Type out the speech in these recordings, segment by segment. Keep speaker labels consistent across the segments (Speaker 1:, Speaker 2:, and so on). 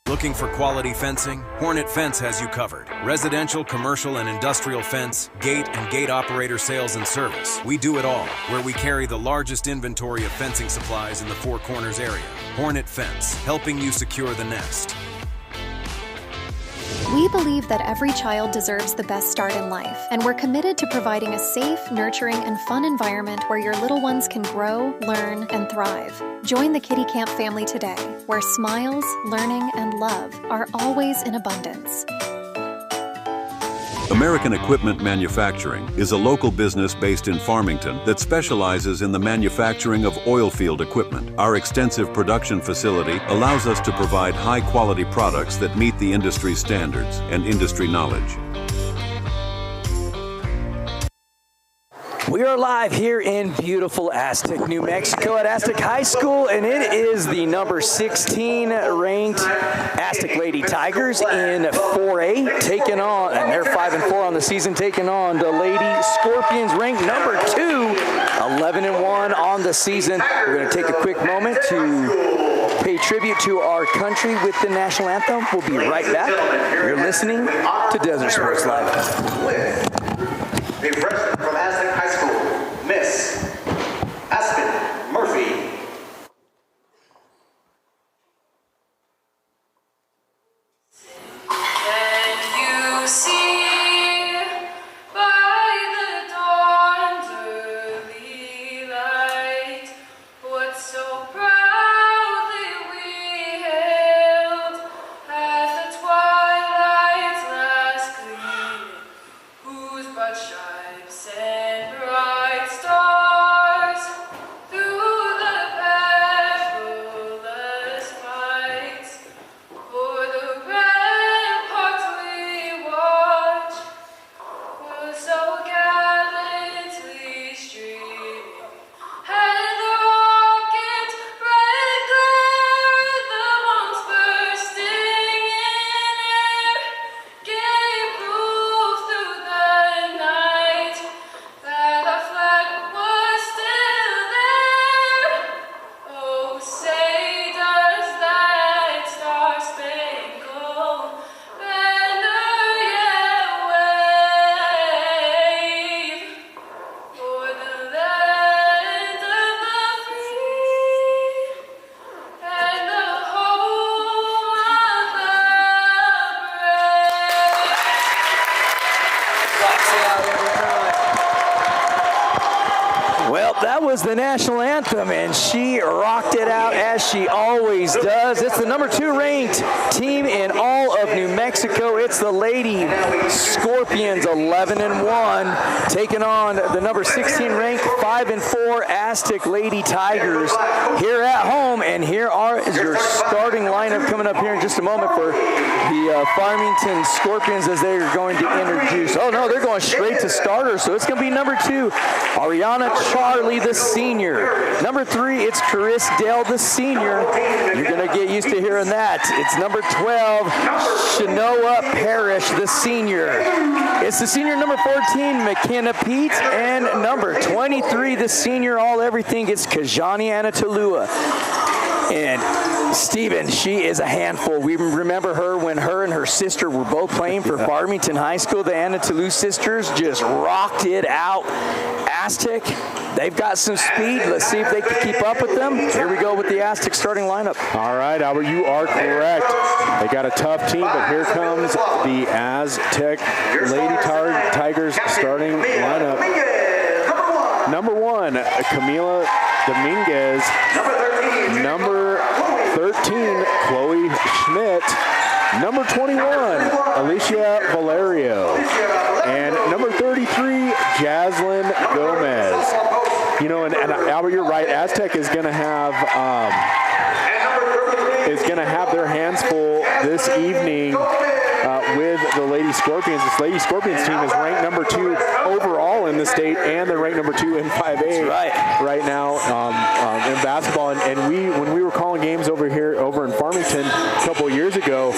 Speaker 1: Looking for quality fencing? Hornet Fence has you covered. Residential, commercial, and industrial fence, gate, and gate operator sales and service. We do it all, where we carry the largest inventory of fencing supplies in the Four Corners area. Hornet Fence, helping you secure the nest.
Speaker 2: We believe that every child deserves the best start in life, and we're committed to providing a safe, nurturing, and fun environment where your little ones can grow, learn, and thrive. Join the Kitty Camp family today, where smiles, learning, and love are always in abundance.
Speaker 3: American Equipment Manufacturing is a local business based in Farmington that specializes in the manufacturing of oil field equipment. Our extensive production facility allows us to provide high-quality products that meet the industry standards and industry knowledge.
Speaker 4: We are live here in beautiful Aztec, New Mexico at Aztec High School, and it is the number 16 ranked Aztec Lady Tigers in 4A taking on, and they're 5-4 on the season, taking on the Lady Scorpions ranked number 2, 11-1 on the season. We're going to take a quick moment to pay tribute to our country with the national anthem. We'll be right back. You're listening to Desert Sports Live.
Speaker 5: The freshman from Aztec High School, Miss Aspen Murphy.
Speaker 6: Can you see by the dawn's early light what so proudly we hailed as the twilight's last gleaming, whose broad stripes and bright stars through the perilous fights for the ramparts we watch were so gallantly streaming, and the rocket's red glare, the bombs bursting in air, gave proof through the night that our flag was still there. Oh, say does that star-spangled banner yet wave for the land of the free and the home of the
Speaker 4: Well, that was the national anthem, and she rocked it out as she always does. It's the number 2 ranked team in all of New Mexico. It's the Lady Scorpions, 11-1, taking on the number 16 ranked 5-4 Aztec Lady Tigers here at home. And here is your starting lineup coming up here in just a moment for the Farmington Scorpions as they're going to introduce. Oh no, they're going straight to starters. So it's going to be number 2, Ariana Charlie, the senior. Number 3, it's Chris Dale, the senior. You're going to get used to hearing that. It's number 12, Shanoa Parrish, the senior. It's the senior number 14, McKenna Pete, and number 23, the senior all-everything, it's Kajani Anatolua. And Steven, she is a handful. We remember her when her and her sister were both playing for Farmington High School. The Anatolu sisters just rocked it out. Aztec, they've got some speed. Let's see if they can keep up with them. Here we go with the Aztec starting lineup.
Speaker 7: All right, Albert, you are correct. They got a tough team, but here comes the Aztec Lady Tigers starting lineup. Number 1, Camila Dominguez. Number 13, Chloe Schmidt. Number 21, Alicia Valerio. And number 33, Jaslyn Gomez. You know, and Albert, you're right. Aztec is going to have their hands full this evening with the Lady Scorpions. This Lady Scorpions team is ranked number 2 overall in the state, and they're ranked number 2 in 5A right now in basketball. And when we were calling games over in Farmington a couple of years ago,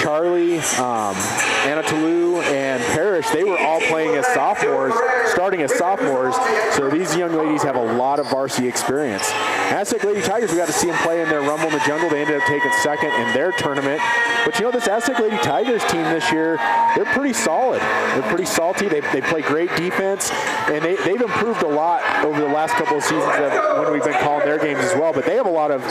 Speaker 7: Charlie, Anatolu, and Parrish, they were all playing as sophomores, starting as sophomores. So these young ladies have a lot of varsity varsity experience. Aztec Lady Tigers, we got to see them play in their Rumble in the Jungle. They ended up taking second in their tournament. But you know, this Aztec Lady Tigers team this year, they're pretty solid. They're pretty salty. They play great defense, and they've improved a lot over the last couple of seasons when we've been calling their games as well. But they have a lot of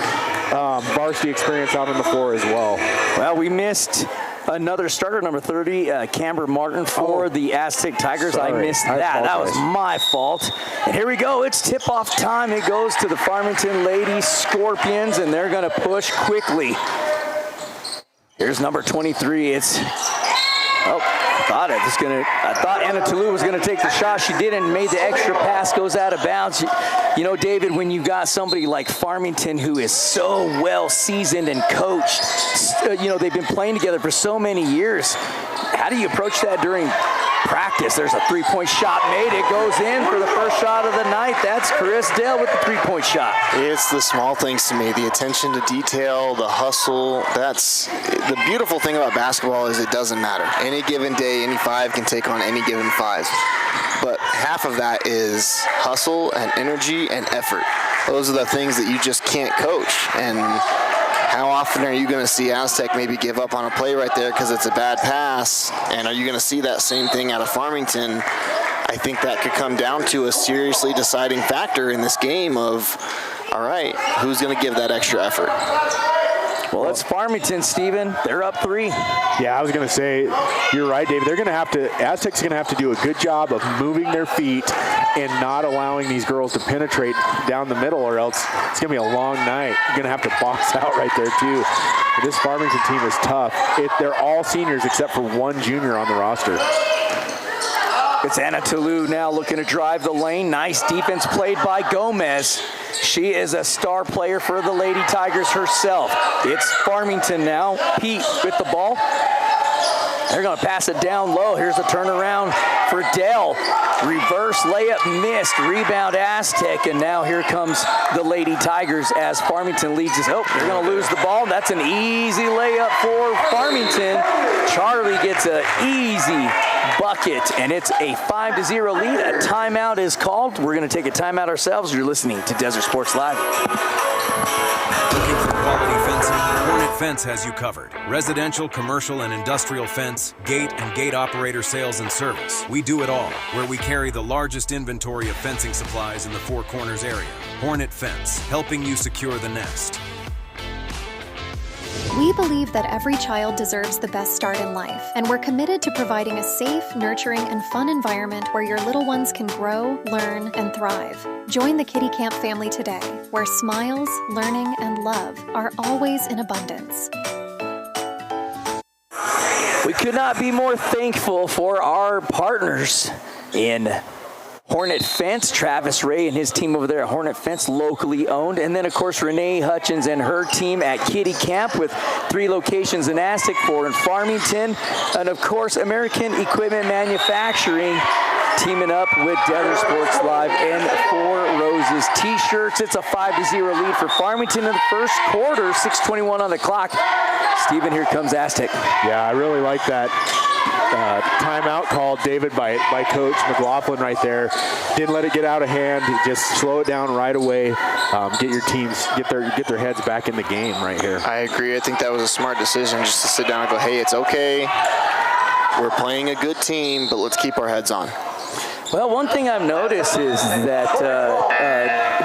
Speaker 7: varsity experience out on the floor as well.
Speaker 4: Well, we missed another starter, number 30, Camber Martin for the Aztec Tigers.
Speaker 7: Sorry.
Speaker 4: I missed that. That was my fault. And here we go. It's tip-off time. It goes to the Farmington Lady Scorpions, and they're going to push quickly. Here's number 23. I thought Anna Toulouse was going to take the shot. She didn't. Made the extra pass, goes out of bounds. You know, David, when you've got somebody like Farmington who is so well seasoned and coached, you know, they've been playing together for so many years. How do you approach that during practice? There's a three-point shot made. It goes in for the first shot of the night. That's Chris Dale with the three-point shot.
Speaker 8: It's the small things to me, the attention to detail, the hustle. That's the beautiful thing about basketball is it doesn't matter. Any given day, any five can take on any given five. But half of that is hustle and energy and effort. Those are the things that you just can't coach. And how often are you going to see Aztec maybe give up on a play right there because it's a bad pass? And are you going to see that same thing out of Farmington? I think that could come down to a seriously deciding factor in this game of, all right, who's going to give that extra effort?
Speaker 4: Well, it's Farmington, Steven. They're up 3.
Speaker 7: Yeah, I was going to say, you're right, David. They're going to have to, Aztec's going to have to do a good job of moving their feet and not allowing these girls to penetrate down the middle, or else it's going to be a long night. You're going to have to box out right there, too. But this Farmington team is tough. They're all seniors except for one junior on the roster.
Speaker 4: It's Anna Toulouse now looking to drive the lane. Nice defense played by Gomez. She is a star player for the Lady Tigers herself. It's Farmington now. Pete with the ball. They're going to pass it down low. Here's a turnaround for Dell. Reverse layup missed. Rebound Aztec. And now here comes the Lady Tigers as Farmington leads us. Oh, they're going to lose the ball. That's an easy layup for Farmington. Charlie gets an easy bucket, and it's a 5-0 lead. A timeout is called. We're going to take a timeout ourselves. You're listening to Desert Sports Live.
Speaker 1: Looking for quality fencing? Hornet Fence has you covered. Residential, commercial, and industrial fence, gate, and gate operator sales and service. We do it all, where we carry the largest inventory of fencing supplies in the Four Corners area. Hornet Fence, helping you secure the nest.
Speaker 2: We believe that every child deserves the best start in life, and we're committed to providing a safe, nurturing, and fun environment where your little ones can grow, learn, and thrive. Join the Kitty Camp family today, where smiles, learning, and love are always in abundance.
Speaker 4: We could not be more thankful for our partners in Hornet Fence, Travis Ray and his team over there at Hornet Fence, locally owned. And then, of course, Renee Hutchins and her team at Kitty Camp with 3 locations in Aztec, 4 in Farmington. And, of course, American Equipment Manufacturing teaming up with Desert Sports Live and Four Roses T-shirts. It's a 5-0 lead for Farmington in the first quarter, 6:21 on the clock. Steven, here comes Aztec.
Speaker 7: Yeah, I really like that timeout called, David, by Coach McLaughlin right there. Didn't let it get out of hand. Just slow it down right away. Get your teams, get their heads back in the game right here.
Speaker 8: I agree. I think that was a smart decision, just to sit down and go, hey, it's okay. We're playing a good team, but let's keep our heads on.
Speaker 4: Well, one thing I've noticed is that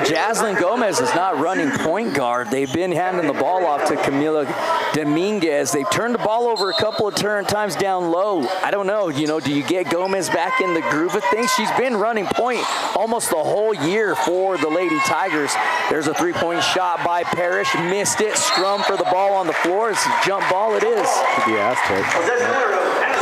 Speaker 4: Jaslyn Gomez is not running point guard. They've been handing the ball off to Camila Dominguez. They've turned the ball over a couple of times down low. I don't know, do you get Gomez back in the groove of things? She's been running point almost the whole year for the Lady Tigers. There's a three-point shot by Parrish. Missed it. Scrum for the ball on the floor. It's a jump ball it is.
Speaker 7: Yeah,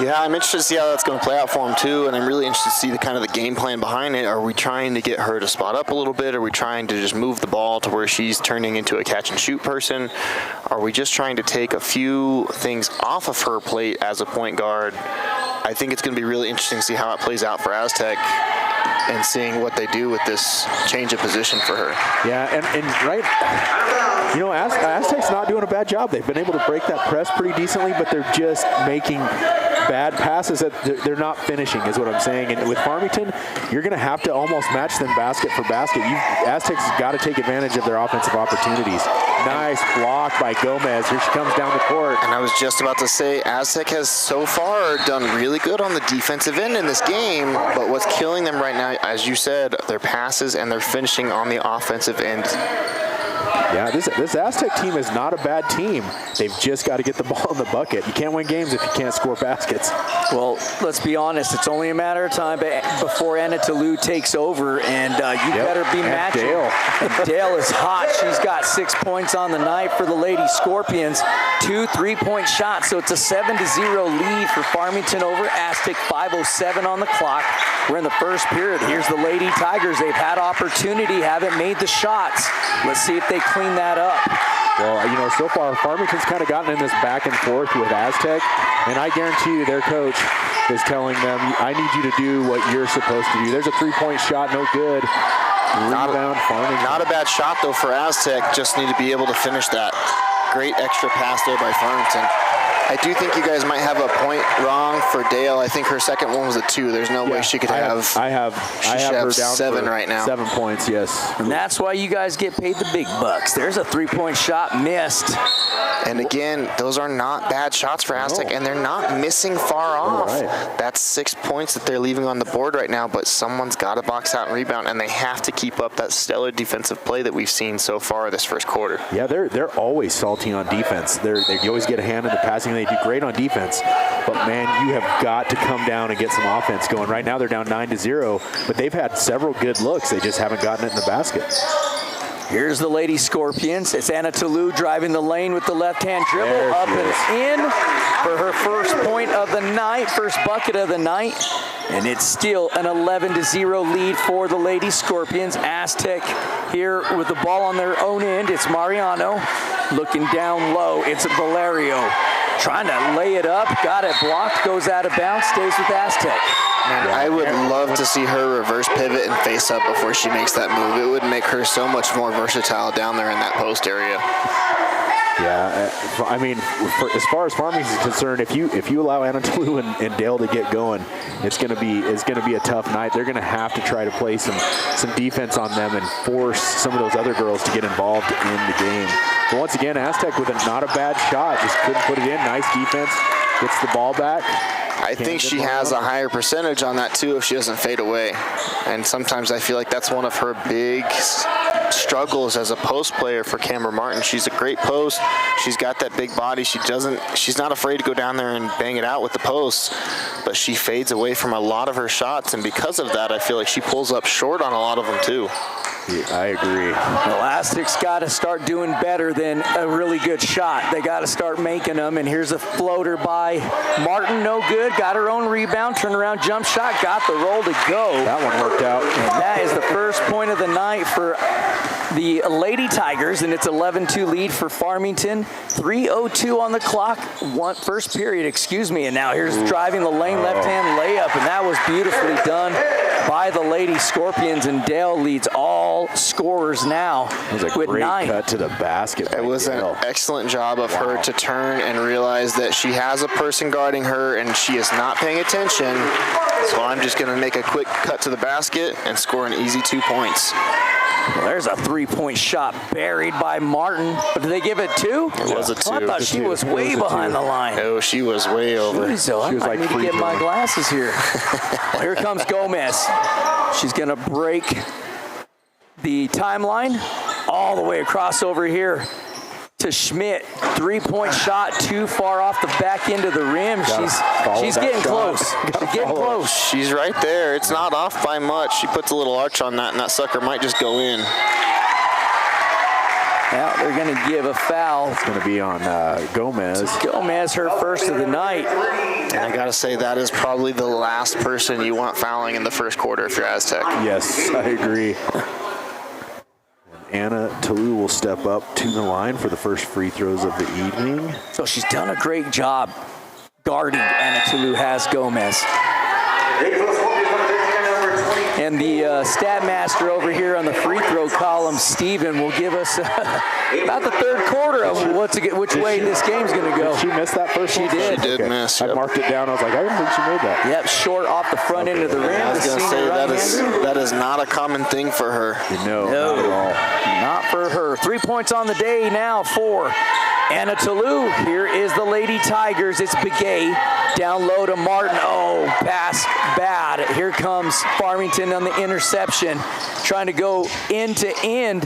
Speaker 8: Yeah, I'm interested to see how that's going to play out for him too, and I'm really interested to see the game plan behind it. Are we trying to get her to spot up a little bit? Are we trying to just move the ball to where she's turning into a catch and shoot person? Are we just trying to take a few things off of her plate as a point guard? I think it's going to be really interesting to see how it plays out for Aztec. and seeing what they do with this change of position for her.
Speaker 7: Yeah, and right, you know, Aztec's not doing a bad job. They've been able to break that press pretty decently, but they're just making bad passes that they're not finishing, is what I'm saying. And with Farmington, you're going to have to almost match them basket for basket. Aztec's got to take advantage of their offensive opportunities. Nice block by Gomez. Here she comes down the court.
Speaker 8: And I was just about to say, Aztec has so far done really good on the defensive end in this game, but what's killing them right now, as you said, their passes and their finishing on the offensive end.
Speaker 7: Yeah, this Aztec team is not a bad team. They've just got to get the ball in the bucket. You can't win games if you can't score baskets.
Speaker 4: Well, let's be honest. It's only a matter of time before Anna Toulouse takes over, and you better be matching.
Speaker 7: Dale.
Speaker 4: Dale is hot. She's got 6 points on the night for the Lady Scorpions. 2 3-point shots, so it's a 7-0 lead for Farmington over Aztec. 5:07 on the clock. We're in the first period. Here's the Lady Tigers. They've had opportunity, haven't made the shots. Let's see if they clean that up.
Speaker 7: Well, you know, so far, Farmington's kind of gotten in this back and forth with Aztec, and I guarantee you their coach is telling them, I need you to do what you're supposed to do. There's a 3-point shot, no good. Rebound, Farmington.
Speaker 8: Not a bad shot, though, for Aztec. Just need to be able to finish that. Great extra pass there by Farmington. I do think you guys might have a point wrong for Dale. I think her second one was a 2. There's no way she could have.
Speaker 7: I have her down
Speaker 8: 7
Speaker 7: for
Speaker 8: right now.
Speaker 7: 7 points, yes.
Speaker 4: And that's why you guys get paid the big bucks. There's a 3-point shot missed.
Speaker 8: And again, those are not bad shots for Aztec, and they're not missing far off.
Speaker 7: Right.
Speaker 8: That's 6 points that they're leaving on the board right now, but someone's got to box out and rebound, and they have to keep up that stellar defensive play that we've seen so far this first quarter.
Speaker 7: Yeah, they're always salty on defense. They always get a hand in the passing. They do great on defense. But, man, you have got to come down and get some offense going. Right now they're down 9-0, but they've had several good looks. They just haven't gotten it in the basket.
Speaker 4: Here's the Lady Scorpions. It's Anna Toulouse driving the lane with the left-hand dribble. Up and in for her first point of the night, first bucket of the night. And it's still an 11-0 lead for the Lady Scorpions. Aztec here with the ball on their own end. It's Mariano looking down low. It's Valerio trying to lay it up. Got it blocked. Goes out of bounds. Stays with Aztec.
Speaker 8: Man, I would love to see her reverse pivot and face up before she makes that move. It would make her so much more versatile down there in that post area.
Speaker 7: Yeah, I mean, as far as Farmington is concerned, if you allow Anna Toulouse and Dale to get going, it's gonna be a tough night. They're gonna have to try to play some defense on them and force some of those other girls to get involved in the game. But once again, Aztec with not a bad shot, just couldn't put it in. Nice defense, gets the ball back.
Speaker 8: I think she has a higher percentage on that too if she doesn't fade away. And sometimes I feel like that's one of her big struggles as a post player for Cameron Martin. She's a great post. She's got that big body. She's not afraid to go down there and bang it out with the posts, but she fades away from a lot of her shots, and because of that, I feel like she pulls up short on a lot of them too.
Speaker 7: Yeah, I agree.
Speaker 4: Well, Aztec's got to start doing better than a really good shot. They got to start making them, and here's a floater by Martin, no good. Got her own rebound, turnaround jump shot, got the roll to go.
Speaker 7: That one worked out.
Speaker 4: And that is the first point of the night for the Lady Tigers, and it's 11-2 lead for Farmington. 3:02 on the clock, first period, and now here's driving the lane, left-hand layup, and that was beautifully done by the Lady Scorpions, and Dale leads all scorers now
Speaker 7: It was a
Speaker 4: with
Speaker 7: great
Speaker 4: 9.
Speaker 7: cut to the basket.
Speaker 8: It was an excellent job of her to turn and realize that she has a person guarding her and she is not paying attention. So I'm just going to make a quick cut to the basket and score an easy 2 points.
Speaker 4: Well, there's a 3-point shot buried by Martin, but did they give it 2?
Speaker 8: It was a 2.
Speaker 4: I thought she was way behind the line.
Speaker 8: Oh, she was way over.
Speaker 4: Jeez, so I
Speaker 7: She was
Speaker 4: might
Speaker 7: like
Speaker 4: need to
Speaker 7: free
Speaker 4: get my
Speaker 7: throwing.
Speaker 4: glasses here. Well, here comes Gomez. She's going to break the timeline all the way across over here to Schmidt. 3-point shot too far off the back end of the rim. She's getting close. She's getting close.
Speaker 8: She's right there. It's not off by much. She puts a little arch on that, and that sucker might just go in.
Speaker 4: Now they're going to give a foul.
Speaker 7: It's going to be on Gomez.
Speaker 4: Gomez, her first of the night.
Speaker 8: And I got to say, that is probably the last person you want fouling in the first quarter if you're Aztec.
Speaker 7: Yes, I agree. Anna Toulouse will step up to the line for the first free throws of the evening.
Speaker 4: So she's done a great job guarding. Anna Toulouse has Gomez.
Speaker 5: They close Scorpions number 13 and number 23.
Speaker 4: And the stat master over here on the free throw column, Steven, will give us about the third quarter of which way this game's going to go.
Speaker 7: Did she missed that first one?
Speaker 4: She did.
Speaker 8: She did miss.
Speaker 7: I marked it down. I was like, I don't think she made that.
Speaker 4: Yep, short off the front end of the rim.
Speaker 8: I was going to say that is not a common thing for her.
Speaker 7: No, not at all.
Speaker 4: Not for her. 3 points on the day now for Anna Toulouse. Here is the Lady Tigers. It's Begay. Down low to Martin. Oh, pass bad. Here comes Farmington on the interception. Trying to go end to end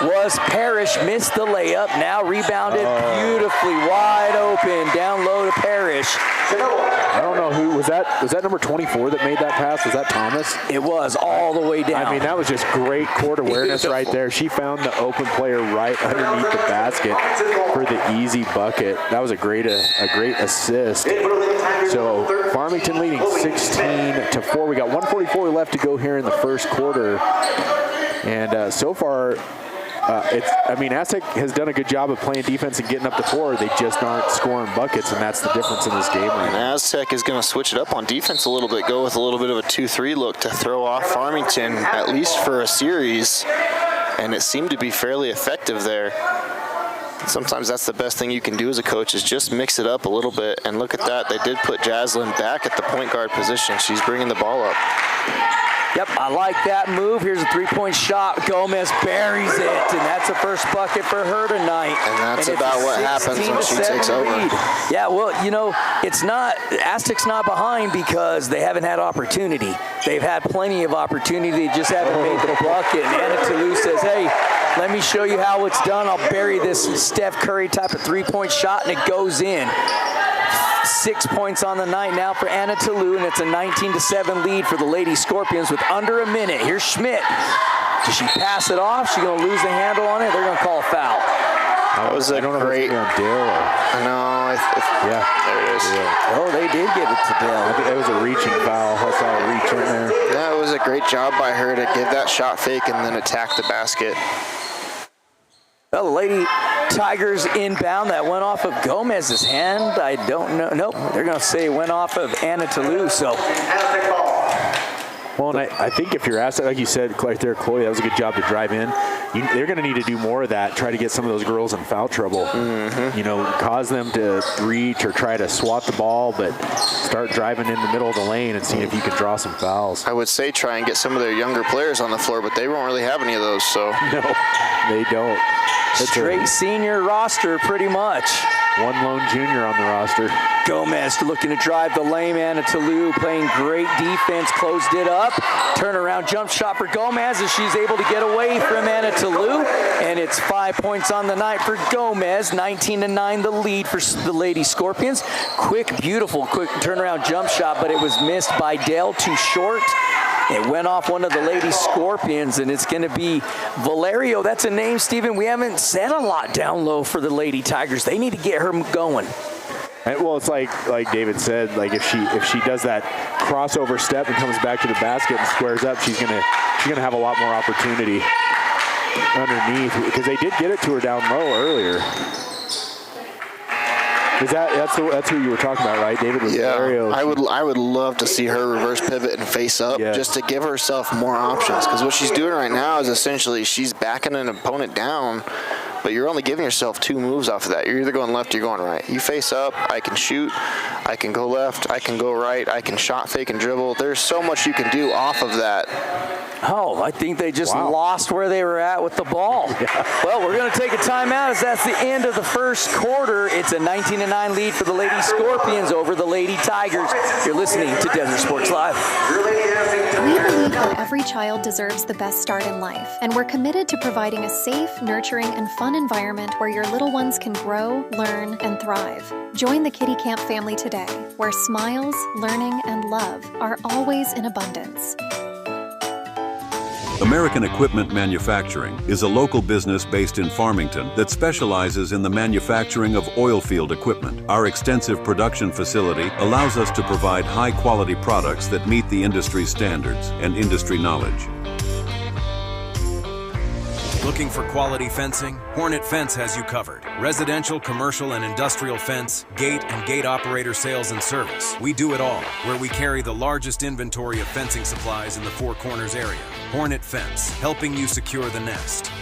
Speaker 4: was Parrish. Missed the layup. Now rebounded beautifully wide open. Down low to Parrish.
Speaker 7: I don't know who was that. Was that number 24 that made that pass? Was that Thomas?
Speaker 4: It was all the way down.
Speaker 7: I mean, that was just great court awareness right there. She found the open player right underneath the basket for the easy bucket. That was a great assist. So Farmington leading 16-4. We got 1:44 left to go here in the first quarter, and so far. Aztec has done a good job of playing defense and getting up the floor. They just aren't scoring buckets, and that's the difference in this game right now.
Speaker 8: Aztec is going to switch it up on defense a little bit, go with a little bit of a 2-3 look to throw off Farmington, at least for a series, and it seemed to be fairly effective there. Sometimes that's the best thing you can do as a coach is just mix it up a little bit, and look at that. They did put Jaslyn back at the point guard position. She's bringing the ball up.
Speaker 4: Yep, I like that move. Here's a three-point shot. Gomez buries it, and that's the first bucket for her tonight.
Speaker 8: And that's about what happens when she takes over.
Speaker 4: Yeah, well, it's not, Aztec's not behind because they haven't had opportunity. They've had plenty of opportunity. They just haven't made the bucket. And Anna Toulouse says, hey, let me show you how it's done. I'll bury this Steph Curry type of three-point shot, and it goes in. 6 points on the night now for Anna Toulouse, and it's a 19-7 lead for the Lady Scorpions with under a minute. Here's Schmidt. Does she pass it off? She's going to lose the handle on it. They're going to call a foul.
Speaker 8: That was a great. I know.
Speaker 7: Yeah,
Speaker 8: there it is.
Speaker 7: Yeah.
Speaker 4: Oh, they did give it to Dale.
Speaker 7: I think that was a reaching foul. I saw a reach in there.
Speaker 8: Yeah, it was a great job by her to give that shot fake and then attack the basket.
Speaker 4: Well, the Lady Tigers inbound. That went off of Gomez's hand. I don't know. Nope. They're going to say it went off of Anna Toulouse. So.
Speaker 7: Well, and I think if you're Aztec, like you said, right there, Chloe, that was a good job to drive in. They're going to need to do more of that, try to get some of those girls in foul trouble. Mm-hmm. Cause them to reach or try to swat the ball, but start driving in the middle of the lane and seeing if you can draw some fouls.
Speaker 8: I would say try and get some of their younger players on the floor, but they won't really have any of those. So
Speaker 7: no, they don't.
Speaker 4: Straight senior roster, pretty much.
Speaker 7: One lone junior on the roster.
Speaker 4: Gomez looking to drive the lane. Anna Toulouse playing great defense, closed it up. Turnaround jump shot for Gomez as she's able to get away from Anna Toulouse. And it's 5 points on the night for Gomez. 19-9 the lead for the Lady Scorpions. Quick turnaround jump shot, but it was missed by Dale, too short. It went off one of the Lady Scorpions, and it's going to be Valerio. That's a name, Steven, we haven't said a lot down low for the Lady Tigers. They need to get her going.
Speaker 7: Well, it's like David said, like if she does that crossover step and comes back to the basket and squares up, she's gonna have a lot more opportunity underneath because they did get it to her down low earlier. That's who you were talking about, right, David?
Speaker 8: Yeah, I would love to see her reverse pivot and face up just to give herself more options. Because what she's doing right now is essentially she's backing an opponent down, but you're only giving yourself two moves off of that. You're either going left or you're going right. You face up, I can shoot, I can go left, I can go right, I can shot fake and dribble. There's so much you can do off of that.
Speaker 4: Oh, I think they just lost where they were at with the ball. Yeah. Well, we're going to take a timeout as that's the end of the first quarter. It's a 19-9 lead for the Lady Scorpions over the Lady Tigers. You're listening to Desert Sports Live.
Speaker 2: We believe that every child deserves the best start in life, and we're committed to providing a safe, nurturing, and fun environment where your little ones can grow, learn, and thrive. Join the Kitty Camp family today, where smiles, learning, and love are always in abundance.
Speaker 3: American Equipment Manufacturing is a local business based in Farmington that specializes in the manufacturing of oil field equipment. Our extensive production facility allows us to provide high-quality products that meet the industry standards and industry knowledge.
Speaker 1: Looking for quality fencing? Hornet Fence has you covered. Residential, commercial, and industrial fence, gate, and gate operator sales and service. We do it all, where we carry the largest inventory of fencing supplies in the Four Corners area. Hornet Fence, helping you secure the nest.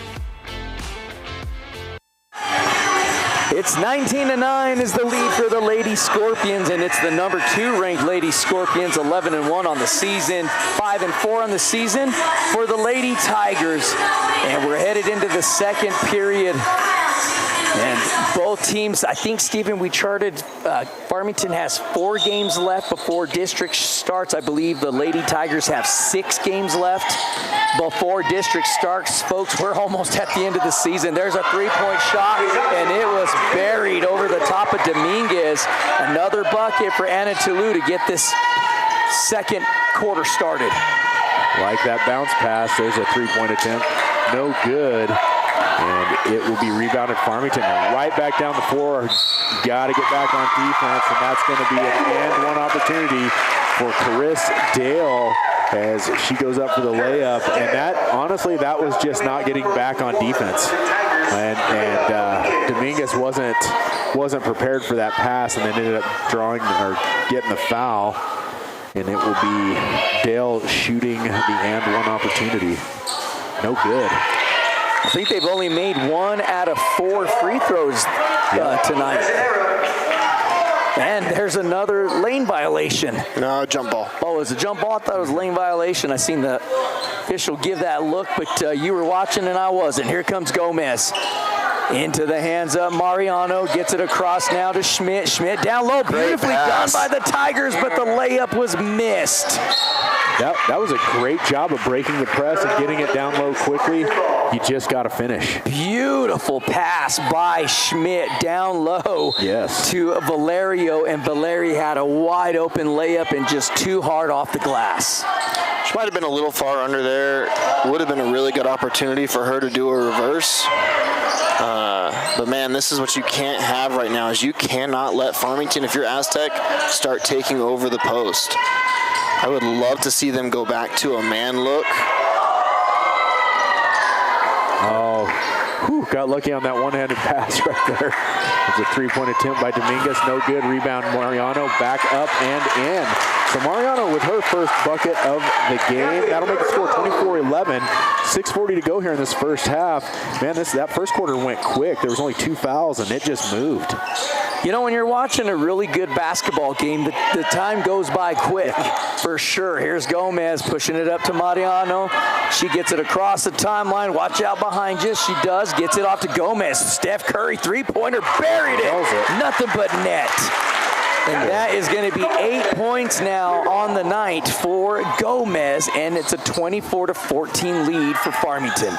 Speaker 4: It's 19-9 is the lead for the Lady Scorpions, and it's the number 2 ranked Lady Scorpions, 11-1 on the season, 5-4 on the season for the Lady Tigers. And we're headed into the second period. And both teams, I think, Stephen, we charted, Farmington has 4 games left before district starts. I believe the Lady Tigers have 6 games left before district starts. Folks, we're almost at the end of the season. There's a 3-point shot, and it was buried over the top of Dominguez. Another bucket for Anna Toulouse to get this second quarter started.
Speaker 7: Like that bounce pass, there's a 3-point attempt. No good. And it will be rebounded Farmington right back down the floor. Got to get back on defense, and that's going to be an and one opportunity for Chris Dale as she goes up for the layup. And that, honestly, that was just not getting back on defense. And Dominguez wasn't prepared for that pass, and then ended up drawing or getting the foul. And it will be Dale shooting the and one opportunity. No good.
Speaker 4: I think they've only made 1 out of 4 free throws tonight. And there's another lane violation.
Speaker 8: No, jump ball.
Speaker 4: Oh, it was a jump ball? I thought it was a lane violation. I seen the official give that look, but you were watching and I wasn't. Here comes Gomez. Into the hands of Mariano, gets it across now to Schmidt. Schmidt down low, beautifully done by the Tigers, but the layup was missed.
Speaker 7: That was a great job of breaking the press and getting it down low quickly. You just got to finish.
Speaker 4: Beautiful pass by Schmidt down low to Valerio, and Valerio had a wide open layup and just too hard off the glass.
Speaker 8: She might have been a little far under there. Would have been a really good opportunity for her to do a reverse. But man, this is what you can't have right now, is you cannot let Farmington, if you're Aztec, start taking over the post. I would love to see them go back to a man look.
Speaker 7: Oh, got lucky on that one-handed pass right there. It's a 3-point attempt by Dominguez, no good. Rebound Mariano, back up and in. So Mariano with her first bucket of the game. That'll make the score 24-11. 6:40 to go here in this first half. Man, that first quarter went quick. There was only 2 fouls, and it just moved.
Speaker 4: You know, when you're watching a really good basketball game, the time goes by quick, for sure. Here's Gomez pushing it up to Mariano. She gets it across the timeline. Watch out behind you. She does. Gets it off to Gomez. Steph Curry, 3-pointer, buried it. Nothing but net. And that is going to be 8 points now on the night for Gomez, and it's a 24-14 lead for Farmington.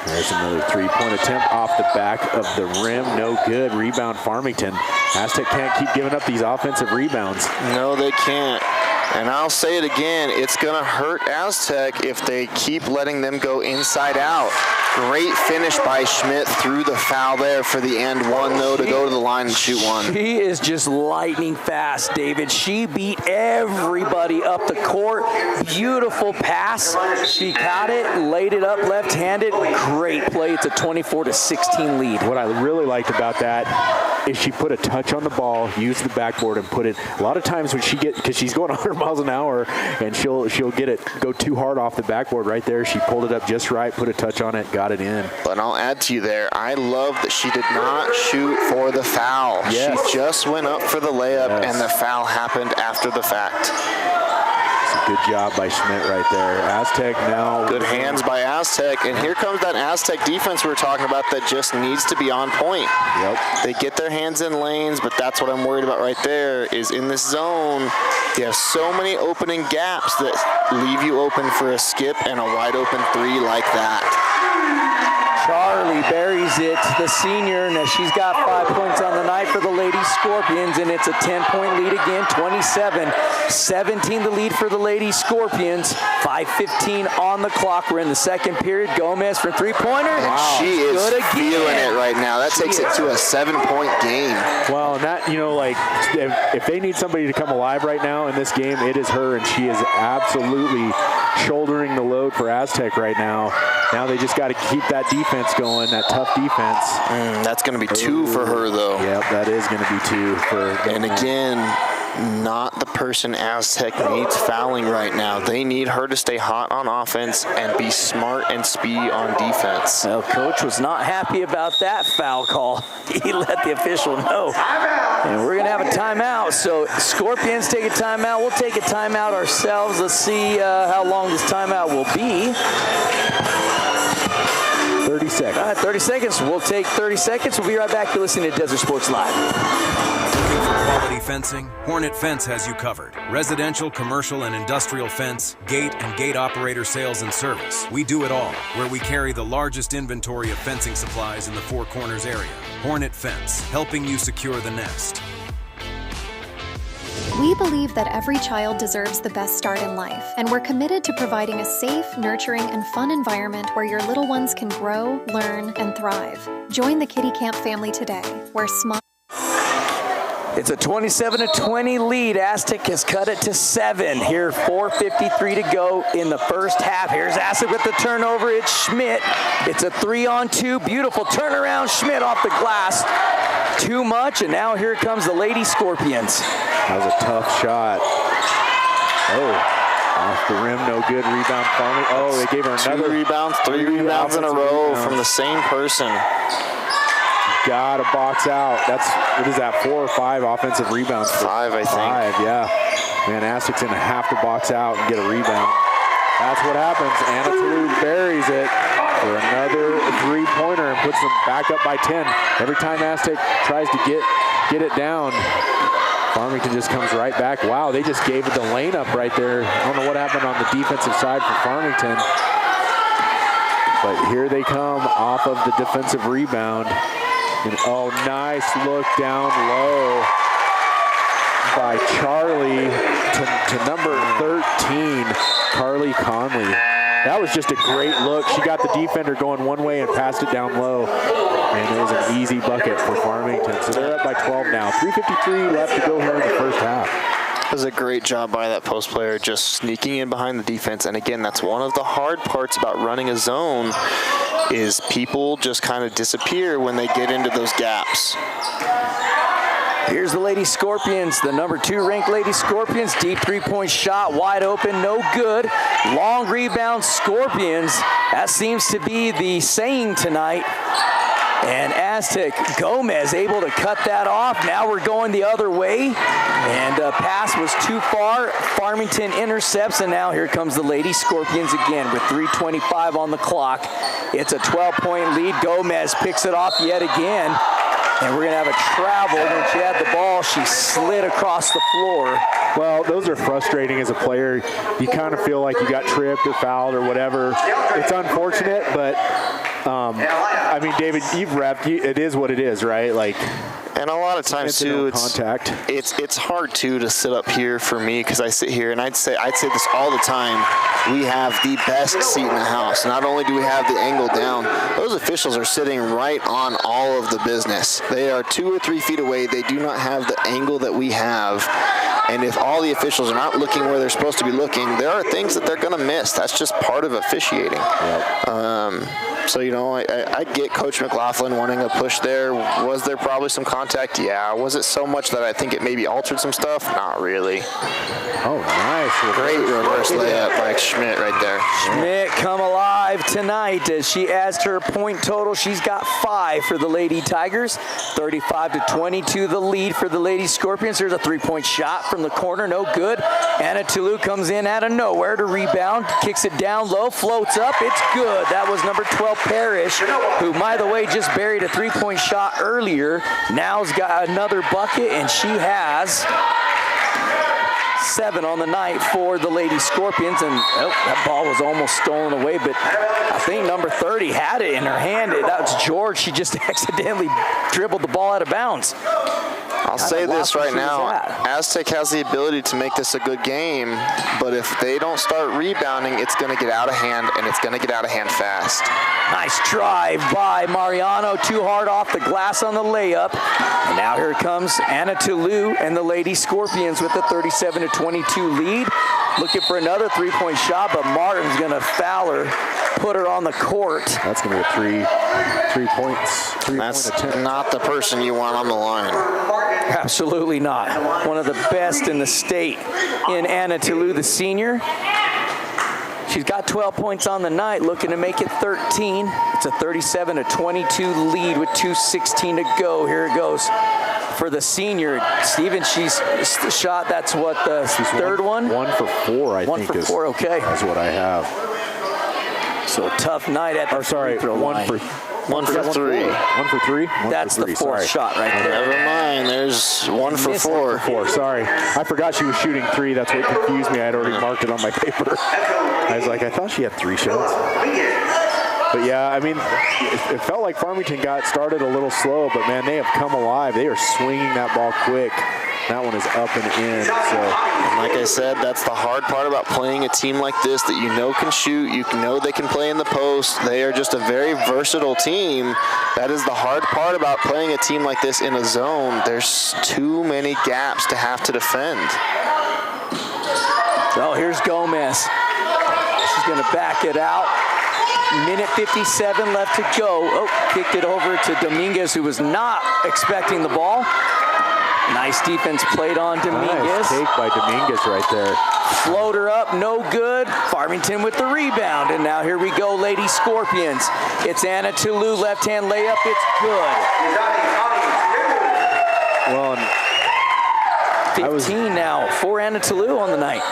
Speaker 7: There's another 3-point attempt off the back of the rim. No good. Rebound Farmington. Aztec can't keep giving up these offensive rebounds.
Speaker 8: No, they can't. And I'll say it again, it's going to hurt Aztec if they keep letting them go inside out. Great finish by Schmidt through the foul there for the and one, though, to go to the line and shoot one.
Speaker 4: She is just lightning fast, David. She beat everybody up the court. Beautiful pass. She caught it, laid it up left-handed. Great play. It's a 24-16 lead.
Speaker 7: What I really liked about that is she put a touch on the ball, used the backboard, and put it. A lot of times when she because she's going 100 miles an hour, and she'll get it go too hard off the backboard right there. She pulled it up just right, put a touch on it, got it in.
Speaker 8: But I'll add to you there, I love that she did not shoot for the foul.
Speaker 7: Yes.
Speaker 8: She just went up for the layup, and the foul happened after the fact.
Speaker 7: Good job by Schmidt right there. Aztec now.
Speaker 8: Good hands by Aztec. And here comes that Aztec defense we were talking about that just needs to be on point.
Speaker 7: Yep.
Speaker 8: They get their hands in lanes, but that's what I'm worried about right there is in this zone, you have so many opening gaps that leave you open for a skip and a wide open 3 like that.
Speaker 4: Charlie buries it, the senior. Now she's got 5 points on the night for the Lady Scorpions, and it's a 10-point lead again, 27-17 the lead for the Lady Scorpions. 5:15 on the clock. We're in the second period. Gomez for three-pointer.
Speaker 8: Wow. She is feeling it right now. That takes it to a 7-point game.
Speaker 7: Well, and that, like, if they need somebody to come alive right now in this game, it is her, and she is absolutely shouldering the load for Aztec right now. Now they just got to keep that defense going, that tough defense.
Speaker 8: That's going to be 2 for her, though.
Speaker 7: Yep, that is going to be 2 for.
Speaker 8: And again, not the person Aztec needs fouling right now. They need her to stay hot on offense and be smart and speedy on defense.
Speaker 4: Well, coach was not happy about that foul call. He let the official know. And we're going to have a timeout. So Scorpions take a timeout. We'll take a timeout ourselves. Let's see how long this timeout will be.
Speaker 7: 30 seconds.
Speaker 4: All right, 30 seconds. We'll take 30 seconds. We'll be right back. You're listening to Desert Sports Live.
Speaker 1: Looking for quality fencing? Hornet Fence has you covered. Residential, commercial, and industrial fence, gate, and gate operator sales and service. We do it all, where we carry the largest inventory of fencing supplies in the Four Corners area. Hornet Fence, helping you secure the nest.
Speaker 2: We believe that every child deserves the best start in life, and we're committed to providing a safe, nurturing, and fun environment where your little ones can grow, learn, and thrive. Join the Kitty Camp family today, where small...
Speaker 4: It's a 27-20 lead. Aztec has cut it to 7. Here, 4:53 to go in the first half. Here's Aztec with the turnover. It's Schmidt. It's a 3-on-2. Beautiful turnaround. Schmidt off the glass. Too much, and now here comes the Lady Scorpions.
Speaker 7: That was a tough shot. Oh, off the rim, no good. Rebound Farmington. Oh, they gave her another.
Speaker 8: 2 rebounds, 3 rebounds in a row from the same person.
Speaker 7: Got to box out. That's, what is that, 4 or 5 offensive rebounds?
Speaker 8: 5, I think.
Speaker 7: 5, yeah. Man, Aztec's going to have to box out and get a rebound. That's what happens. Anna Toulouse buries it for another 3-pointer and puts them back up by 10. Every time Aztec tries to get it down, Farmington just comes right back. Wow, they just gave it the lane up right there. I don't know what happened on the defensive side for Farmington. But here they come off of the defensive rebound. And, oh, nice look down low by Charlie to number 13, Carly Conley. That was just a great look. She got the defender going one way and passed it down low. And it was an easy bucket for Farmington. So they're up by 12 now. 3:53 left to go here in the first half.
Speaker 8: That was a great job by that post player, just sneaking in behind the defense. And again, that's one of the hard parts about running a zone, is people just kind of disappear when they get into those gaps.
Speaker 4: Here's the Lady Scorpions, the number 2 ranked Lady Scorpions. Deep 3-point shot, wide open, no good. Long rebound, Scorpions. That seems to be the saying tonight. And Aztec, Gomez able to cut that off. Now we're going the other way. And pass was too far. Farmington intercepts, and now here comes the Lady Scorpions again with 3:25 on the clock. It's a 12-point lead. Gomez picks it off yet again. And we're going to have a travel. When she had the ball, she slid across the floor.
Speaker 7: Well, those are frustrating as a player. You kind of feel like you got tripped or fouled or whatever. It's unfortunate, but I mean, David, you've repped. It is what it is, right? Like,
Speaker 8: and a lot of times too,
Speaker 7: contact.
Speaker 8: It's hard too to sit up here for me, because I sit here and I'd say this all the time. We have the best seat in the house. Not only do we have the angle down, those officials are sitting right on all of the business. They are 2 or 3 feet away. They do not have the angle that we have. And if all the officials are not looking where they're supposed to be looking, there are things that they're going to miss. That's just part of officiating. Yep. So, you know, I get Coach McLaughlin wanting a push there. Was there probably some contact? Yeah. Was it so much that I think it maybe altered some stuff? Not really.
Speaker 7: Oh, nice.
Speaker 8: Great reverse layup by Schmidt right there.
Speaker 4: Schmidt come alive tonight as she adds to her point total. She's got 5 for the Lady Tigers. 35-22 the lead for the Lady Scorpions. There's a 3-point shot from the corner, no good. Anna Toulouse comes in out of nowhere to rebound, kicks it down low, floats up, it's good. That was number 12, Parrish, who, by the way, just buried a 3-point shot earlier. Now's got another bucket, and she has 7 on the night for the Lady Scorpions, and that ball was almost stolen away, but I think number 30 had it in her hand. That was George. She just accidentally dribbled the ball out of bounds.
Speaker 8: I'll say this right now, Aztec has the ability to make this a good game, but if they don't start rebounding, it's going to get out of hand, and it's going to get out of hand fast.
Speaker 4: Nice drive by Mariano, too hard off the glass on the layup. And now here comes Anna Toulouse and the Lady Scorpions with the 37-22 lead. looking for another three-point shot, but Martin's going to foul her, put her on the court.
Speaker 7: That's going to be a three points.
Speaker 8: That's not the person you want on the line.
Speaker 4: Absolutely not. One of the best in the state in Anna Toulouse, the senior. She's got 12 points on the night, looking to make it 13. It's a 37-22 lead with 2:16 to go. Here it goes for the senior. Steven, she's shot, that's what, the third one?
Speaker 7: 1 for 4, I think.
Speaker 4: 1 for 4, okay.
Speaker 7: That's what I have.
Speaker 4: So a tough night at the free throw line.
Speaker 8: 1 for 3.
Speaker 7: 1 for 3?
Speaker 4: That's the fourth shot right there.
Speaker 8: Never mind. There's 1 for 4.
Speaker 7: 4, sorry. I forgot she was shooting 3. That's what confused me. I had already marked it on my paper. I was like, I thought she had 3 shots. But yeah, I mean, it felt like Farmington got started a little slow, but man, they have come alive. They are swinging that ball quick. That one is up and in. So,
Speaker 8: and like I said, that's the hard part about playing a team like this that you know can shoot, you know they can play in the post. They are just a very versatile team. That is the hard part about playing a team like this in a zone. There's too many gaps to have to defend.
Speaker 4: So here's Gomez. She's going to back it out. Minute 57 left to go. Oh, kicked it over to Dominguez, who was not expecting the ball. Nice defense played on Dominguez.
Speaker 7: Nice take by Dominguez right there.
Speaker 4: Floater up, no good. Farmington with the rebound. And now here we go, Lady Scorpions. It's Anna Toulouse, left-hand layup. It's good.
Speaker 7: Well,
Speaker 4: 15 now for Anna Toulouse on the night.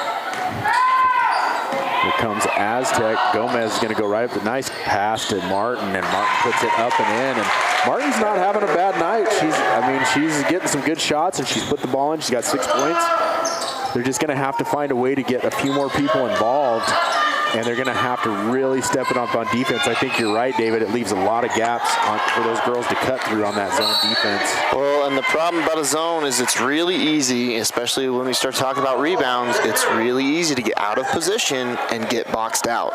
Speaker 7: Here comes Aztec. Gomez is going to go right up the nice pass to Martin, and Martin puts it up and in. And Martin's not having a bad night. She's getting some good shots, and she's put the ball in. She's got 6 points. They're just going to have to find a way to get a few more people involved, and they're going to have to really step it up on defense. I think you're right, David. It leaves a lot of gaps for those girls to cut through on that zone defense.
Speaker 8: Well, and the problem about a zone is it's really easy, especially when we start talking about rebounds, it's really easy to get out of position and get boxed out.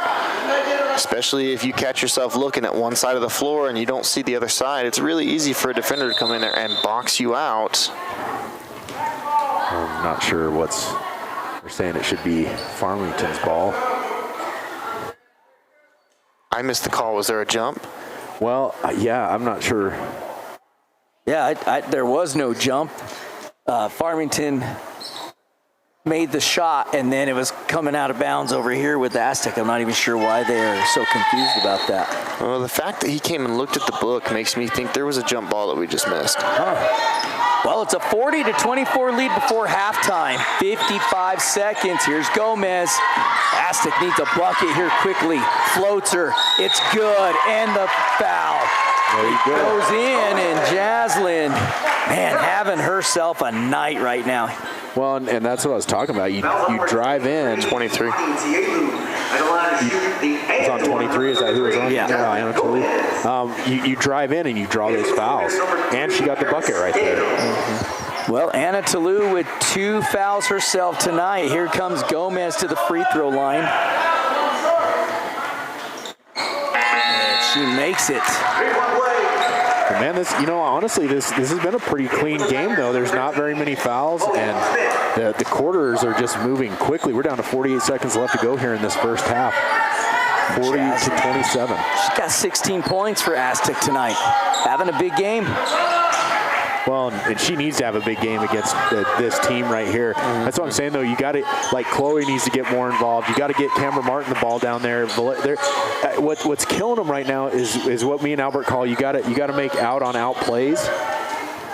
Speaker 8: Especially if you catch yourself looking at one side of the floor and you don't see the other side. It's really easy for a defender to come in there and box you out.
Speaker 7: I'm not sure they're saying it should be Farmington's ball.
Speaker 8: I missed the call. Was there a jump?
Speaker 7: Well, yeah, I'm not sure.
Speaker 4: Yeah, there was no jump. Farmington made the shot, and then it was coming out of bounds over here with Aztec. I'm not even sure why they're so confused about that.
Speaker 8: Well, the fact that he came and looked at the book makes me think there was a jump ball that we just missed.
Speaker 4: Well, it's a 40-24 lead before halftime. 55 seconds. Here's Gomez. Aztec needs a bucket here quickly. Floats her. It's good. And the foul. It goes in, and Jaslyn, man, having herself a night right now.
Speaker 7: Well, and that's what I was talking about. You drive in.
Speaker 8: 23.
Speaker 7: It's on 23. Is that who was on?
Speaker 4: Yeah.
Speaker 7: You drive in and you draw those fouls. And she got the bucket right there.
Speaker 4: Mm-hmm. Well, Anna Toulouse with 2 fouls herself tonight. Here comes Gomez to the free throw line. And she makes it.
Speaker 7: Man, honestly, this has been a pretty clean game, though. There's not very many fouls, and the quarters are just moving quickly. We're down to 48 seconds left to go here in this first half. 40-27.
Speaker 4: She's got 16 points for Aztec tonight. Having a big game.
Speaker 7: Well, and she needs to have a big game against this team right here. That's what I'm saying, though. You got to, like, Chloe needs to get more involved. You got to get Cameron Martin the ball down there. What's killing them right now is what me and Albert call you got to make out-on-out plays,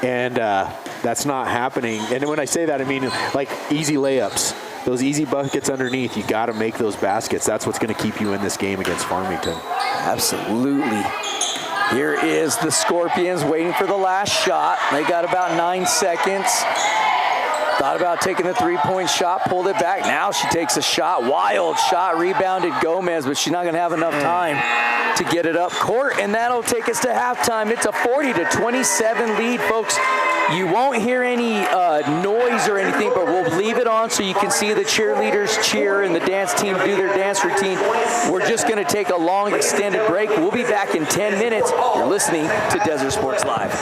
Speaker 7: and that's not happening. And when I say that, I mean like easy layups. Those easy buckets underneath, you got to make those baskets. That's what's going to keep you in this game against Farmington.
Speaker 4: Absolutely. Here is the Scorpions waiting for the last shot. They got about 9 seconds. Thought about taking the three-point shot, pulled it back. Now she takes a shot, wild shot, rebounded Gomez, but she's not gonna have enough time to get it up court, and that'll take us to halftime. It's a 40-27 lead, folks. You won't hear any noise or anything, but we'll leave it on so you can see the cheerleaders cheer and the dance team do their dance routine. We're just gonna take a long extended break. We'll be back in 10 minutes. You're listening to Desert Sports Live.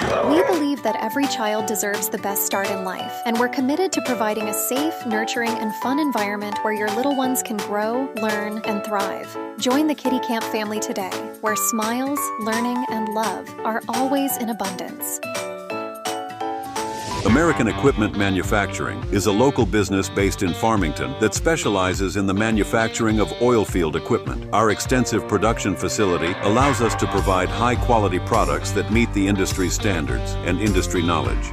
Speaker 2: We believe that every child deserves the best start in life, and we're committed to providing a safe, nurturing, and fun environment where your little ones can grow, learn, and thrive. Join the Kitty Camp family today, where smiles, learning, and love are always in abundance.
Speaker 3: American Equipment Manufacturing is a local business based in Farmington that specializes in the manufacturing of oil field equipment. Our extensive production facility allows us to provide high-quality products that meet the industry standards and industry knowledge.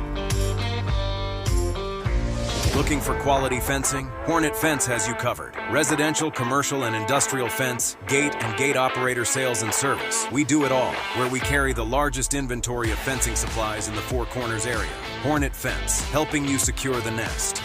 Speaker 1: Looking for quality fencing? Hornet Fence has you covered. Residential, commercial, and industrial fence, gate, and gate operator sales and service. We do it all, where we carry the largest inventory of fencing supplies in the Four Corners area. Hornet Fence, helping you secure the nest.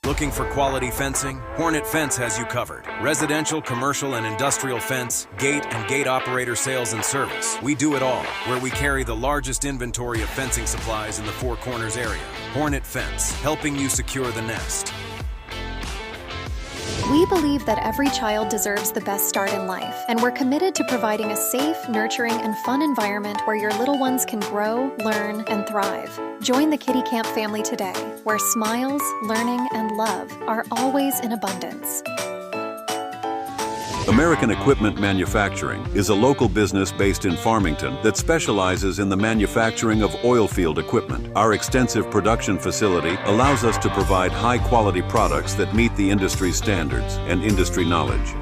Speaker 1: Looking for quality fencing? Hornet Fence has you covered. Residential, commercial, and industrial fence, gate, and gate operator sales and service. We do it all, where we carry the largest inventory of fencing supplies in the Four Corners area. Hornet Fence, helping you secure the nest.
Speaker 2: We believe that every child deserves the best start in life, and we're committed to providing a safe, nurturing, and fun environment where your little ones can grow, learn, and thrive. Join the Kitty Camp family today, where smiles, learning, and love are always in abundance.
Speaker 3: American Equipment Manufacturing is a local business based in Farmington that specializes in the manufacturing of oil field equipment. Our extensive production facility allows us to provide high-quality products that meet the industry standards and industry knowledge.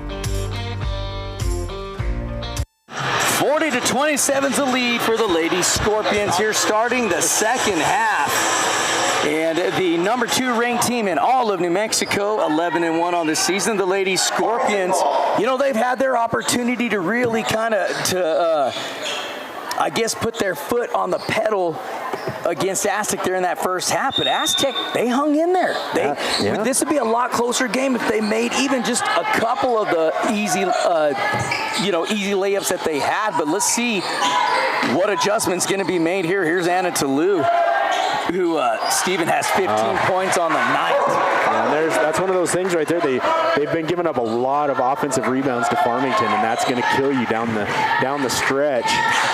Speaker 4: 40-27 is the lead for the Lady Scorpions here starting the second half. And the number 2 ranked team in all of New Mexico, 11-1 on the season, the Lady Scorpions. You know, they've had their opportunity to really kind of, I guess, put their foot on the pedal against Aztec there in that first half, but Aztec, they hung in there. This would be a lot closer game if they made even just a couple of the easy layups that they had. But let's see what adjustment's going to be made here. Here's Anna Toulouse, who Steven has 15 points on the night.
Speaker 7: And that's one of those things right there. They've been giving up a lot of offensive rebounds to Farmington, and that's going to kill you down the stretch.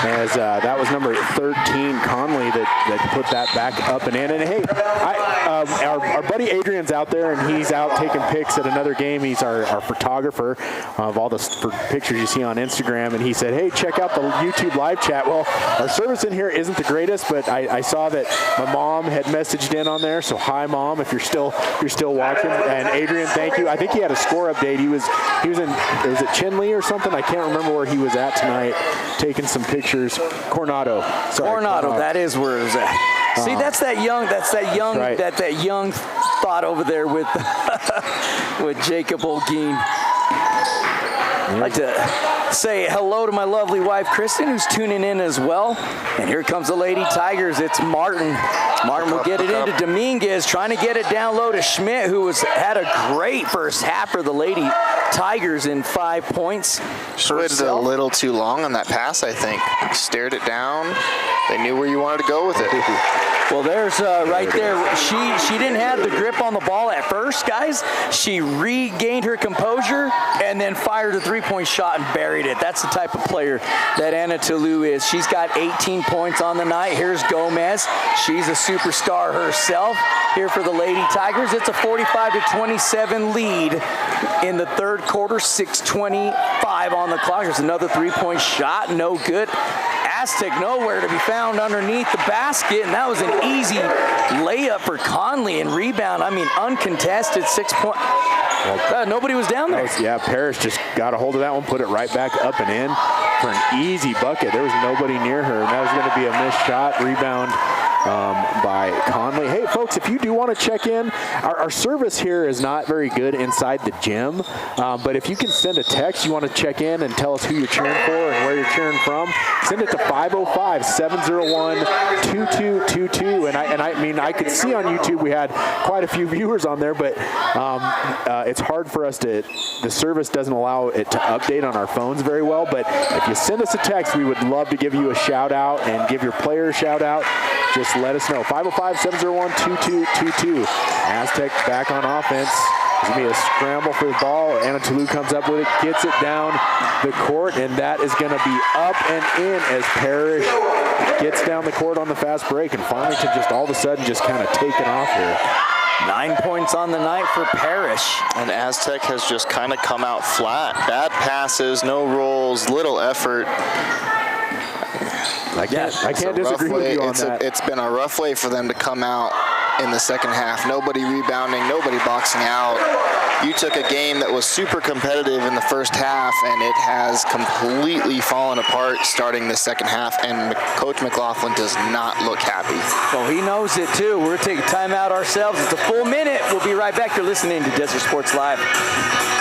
Speaker 7: As that was number 13, Conley, that put that back up and in. And hey, our buddy Adrian's out there, and he's out taking pics at another game. He's our photographer of all the pictures you see on Instagram, and he said, "Hey, check out the YouTube live chat." Well, our service in here isn't the greatest, but I saw that my mom had messaged in on there. So hi, Mom, if you're still watching. And Adrian, thank you. I think he had a score update. He was in, was it Chinle or something? I can't remember where he was at tonight, taking some pictures. Coronado.
Speaker 4: Coronado. That is where it was at. See, that's that young thought over there with with Jacob Olguin. I'd like to say hello to my lovely wife, Kristen, who's tuning in as well. And here comes the Lady Tigers. It's Martin. Martin will get it into Dominguez, trying to get it down low to Schmidt, who had a great first half for the Lady Tigers in 5 points.
Speaker 8: Just waited a little too long on that pass, I think. Stared it down. They knew where you wanted to go with it.
Speaker 4: Well, there's right there. She didn't have the grip on the ball at first, guys. She regained her composure and then fired a three-point shot and buried it. That's the type of player that Anna Toulouse is. She's got 18 points on the night. Here's Gomez. She's a superstar herself here for the Lady Tigers. It's a 45-27 lead in the third quarter, 6:25 on the clock. There's another three-point shot, no good. Aztec nowhere to be found underneath the basket, and that was an easy layup for Conley and rebound. I mean, uncontested 6 point. Nobody was down there.
Speaker 7: Parrish just got a hold of that one, put it right back up and in for an easy bucket. There was nobody near her, and that was going to be a missed shot. Rebound by Conley. Hey, folks, if you do want to check in, our service here is not very good inside the gym, but if you can send a text, you want to check in and tell us who you're cheering for and where you're cheering from, send it to 505-701-2222. And I mean, I could see on YouTube we had quite a few viewers on there, but it's hard for us the service doesn't allow it to update on our phones very well, but if you send us a text, we would love to give you a shout out and give your player a shout out. Just let us know. 505-701-2222. Aztec back on offense. There's going to be a scramble for the ball. Anna Toulouse comes up with it, gets it down the court, and that is going to be up and in as Parrish gets down the court on the fast break, and Farmington just all of a sudden just kind of taken off here.
Speaker 4: 9 points on the night for Parrish.
Speaker 8: And Aztec has just kind of come out flat. Bad passes, no rolls, little effort.
Speaker 7: I can't disagree with you on that.
Speaker 8: It's been a rough way for them to come out in the second half. Nobody rebounding, nobody boxing out. You took a game that was super competitive in the first half, and it has completely fallen apart starting the second half, and Coach McLaughlin does not look happy.
Speaker 4: Well, he knows it, too. We're taking time out ourselves. It's a full minute. We'll be right back. You're listening to Desert Sports Live.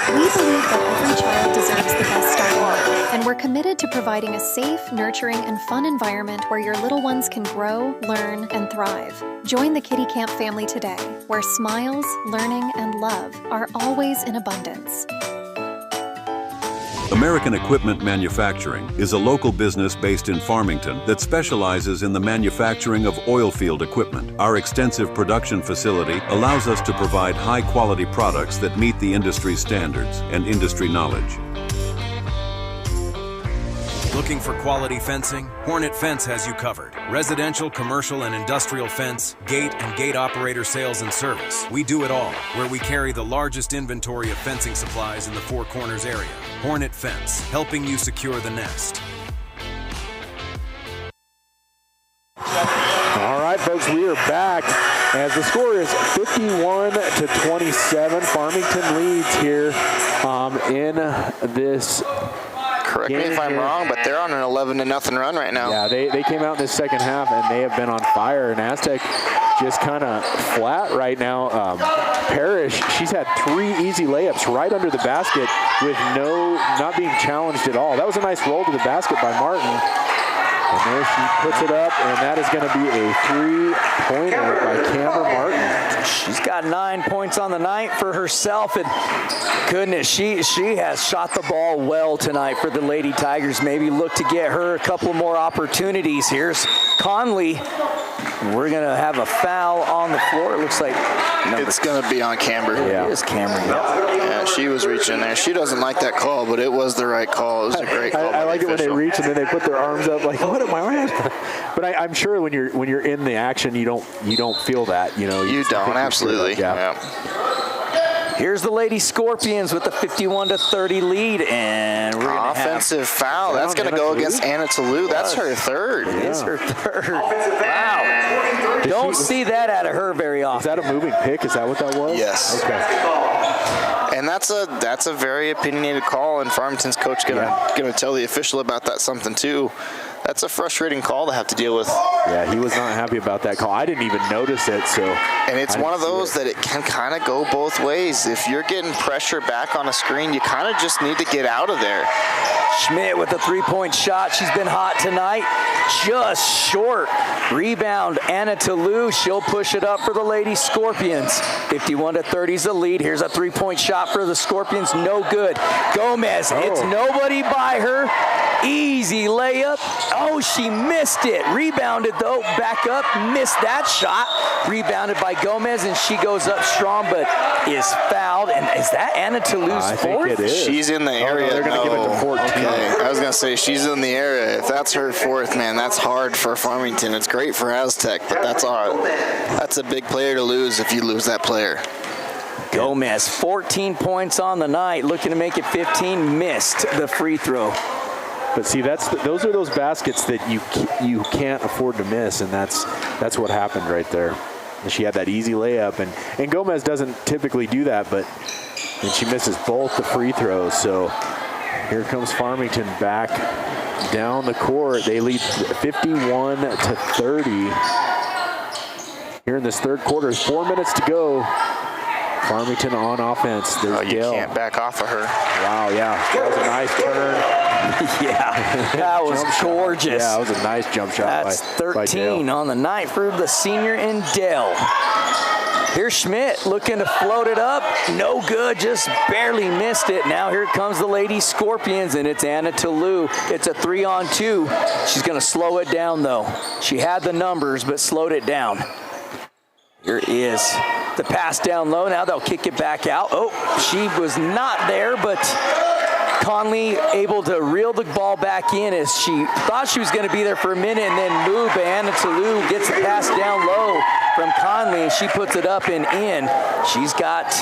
Speaker 2: We believe that every child deserves the best start in life, and we're committed to providing a safe, nurturing, and fun environment where your little ones can grow, learn, and thrive. Join the Kitty Camp family today, where smiles, learning, and love are always in abundance.
Speaker 3: American Equipment Manufacturing is a local business based in Farmington that specializes in the manufacturing of oil field equipment. Our extensive production facility allows us to provide high-quality products that meet the industry standards and industry knowledge.
Speaker 1: Looking for quality fencing? Hornet Fence has you covered. Residential, commercial, and industrial fence, gate, and gate operator sales and service. We do it all, where we carry the largest inventory of fencing supplies in the Four Corners area. Hornet Fence, helping you secure the nest.
Speaker 7: All right, folks, we are back as the score is 51-27. Farmington leads here in this.
Speaker 8: Correct me if I'm wrong, but they're on an 11-0 run right now.
Speaker 7: Yeah, they came out in this second half, and they have been on fire. And Aztec just kind of flat right now. Parrish, she's had 3 easy layups right under the basket with not being challenged at all. That was a nice roll to the basket by Martin. And there she puts it up, and that is going to be a 3-pointer by Camber Martin.
Speaker 4: She's got 9 points on the night for herself, and goodness, she has shot the ball well tonight for the Lady Tigers. Maybe look to get her a couple more opportunities. Here's Conley. We're going to have a foul on the floor. It looks like
Speaker 8: it's going to be on Camber.
Speaker 4: Yeah. It is Camber.
Speaker 8: Yeah, she was reaching there. She doesn't like that call, but it was the right call. It was a great call.
Speaker 7: I like it when they reach and then they put their arms up like, what am I wearing? But I'm sure when you're in the action, you don't feel that. You
Speaker 8: don't, absolutely. Yeah.
Speaker 4: Here's the Lady Scorpions with the 51-30 lead, and we're going to
Speaker 8: offensive foul. That's going to go against Anna Toulouse. That's her third.
Speaker 4: It is her third. Wow. Don't see that out of her very often.
Speaker 7: Is that a moving pick? Is that what that was?
Speaker 8: Yes.
Speaker 7: Okay.
Speaker 8: And that's a very opinionated call, and Farmington's coach gonna tell the official about that something too. That's a frustrating call to have to deal with.
Speaker 7: Yeah, he was not happy about that call. I didn't even notice it, so.
Speaker 8: And it's one of those that it can kind of go both ways. If you're getting pressure back on a screen, you kind of just need to get out of there.
Speaker 4: Schmidt with a 3-point shot. She's been hot tonight. Just short. Rebound, Anna Toulouse. She'll push it up for the Lady Scorpions. 51-30 is the lead. Here's a 3-point shot for the Scorpions. No good. Gomez, it's nobody by her. Easy layup. Oh, she missed it. Rebounded, though. Back up. Missed that shot. Rebounded by Gomez, and she goes up strong, but is fouled. And is that Anna Toulouse fourth?
Speaker 7: I think it is.
Speaker 8: She's in the area.
Speaker 7: They're going to give it to 14.
Speaker 8: Okay. I was going to say she's in the area. If that's her fourth, man, that's hard for Farmington. It's great for Aztec, but that's a big player to lose if you lose that player.
Speaker 4: Gomez, 14 points on the night, looking to make it 15. Missed the free throw.
Speaker 7: But see, those are those baskets that you can't afford to miss, and that's what happened right there. And she had that easy layup, and Gomez doesn't typically do that, but and she misses both the free throws. So here comes Farmington back down the court. They lead 51-30 here in this third quarter. There's 4 minutes to go. Farmington on offense. There's
Speaker 8: you can't back off of her.
Speaker 7: Wow, yeah. That was a nice turn.
Speaker 4: Yeah, that was gorgeous.
Speaker 7: Yeah, that was a nice jump shot.
Speaker 4: That's 13 on the night for the senior in Dell. Here's Schmidt looking to float it up. No good, just barely missed it. Now here comes the Lady Scorpions, and it's Anna Toulouse. It's a 3-on-2. She's going to slow it down, though. She had the numbers, but slowed it down. Here is the pass down low. Now they'll kick it back out. Oh, she was not there, but Conley able to reel the ball back in as she thought she was going to be there for a minute and then move. But Anna Toulouse gets the pass down low from Conley, and she puts it up and in. She's got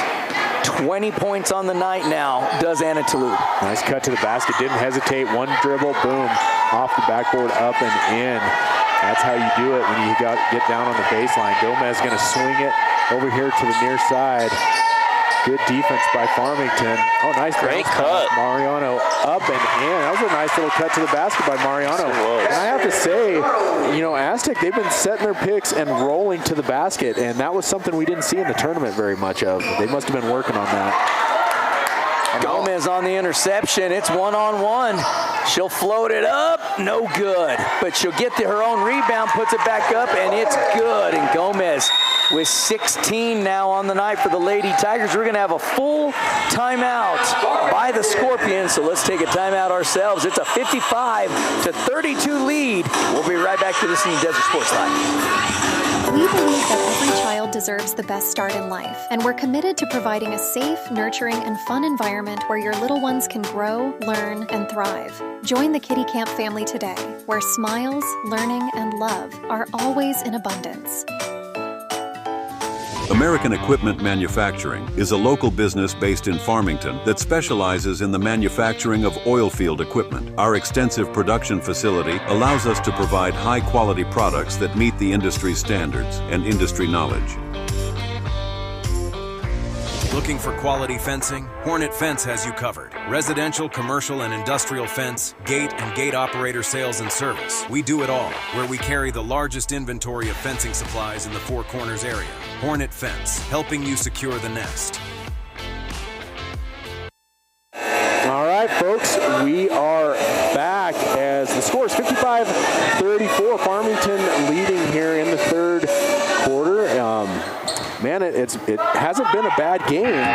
Speaker 4: 20 points on the night now, does Anna Toulouse.
Speaker 7: Nice cut to the basket. Didn't hesitate. One dribble, boom, off the backboard, up and in. That's how you do it when you get down on the baseline. Gomez going to swing it over here to the near side. Good defense by Farmington. Oh, nice.
Speaker 8: Great cut.
Speaker 7: Mariano up and in. That was a nice little cut to the basket by Mariano. And I have to say, Aztec, they've been setting their picks and rolling to the basket, and that was something we didn't see in the tournament very much of. They must have been working on that.
Speaker 4: Gomez on the interception. It's one-on-one. She'll float it up. No good. But she'll get her own rebound, puts it back up, and it's good. And Gomez with 16 now on the night for the Lady Tigers. We're going to have a full timeout by the Scorpions, so let's take a timeout ourselves. It's a 55-32 lead. We'll be right back to this in Desert Sports Live.
Speaker 2: We believe that every child deserves the best start in life, and we're committed to providing a safe, nurturing, and fun environment where your little ones can grow, learn, and thrive. Join the Kitty Camp family today, where smiles, learning, and love are always in abundance.
Speaker 3: American Equipment Manufacturing is a local business based in Farmington that specializes in the manufacturing of oil field equipment. Our extensive production facility allows us to provide high-quality products that meet the industry standards and industry knowledge.
Speaker 1: Looking for quality fencing? Hornet Fence has you covered. Residential, commercial, and industrial fence, gate, and gate operator sales and service. We do it all, where we carry the largest inventory of fencing supplies in the Four Corners area. Hornet Fence, helping you secure the nest.
Speaker 7: All right, folks, we are back as the score is 55-34. Farmington leading here in the third quarter. Man, it hasn't been a bad game.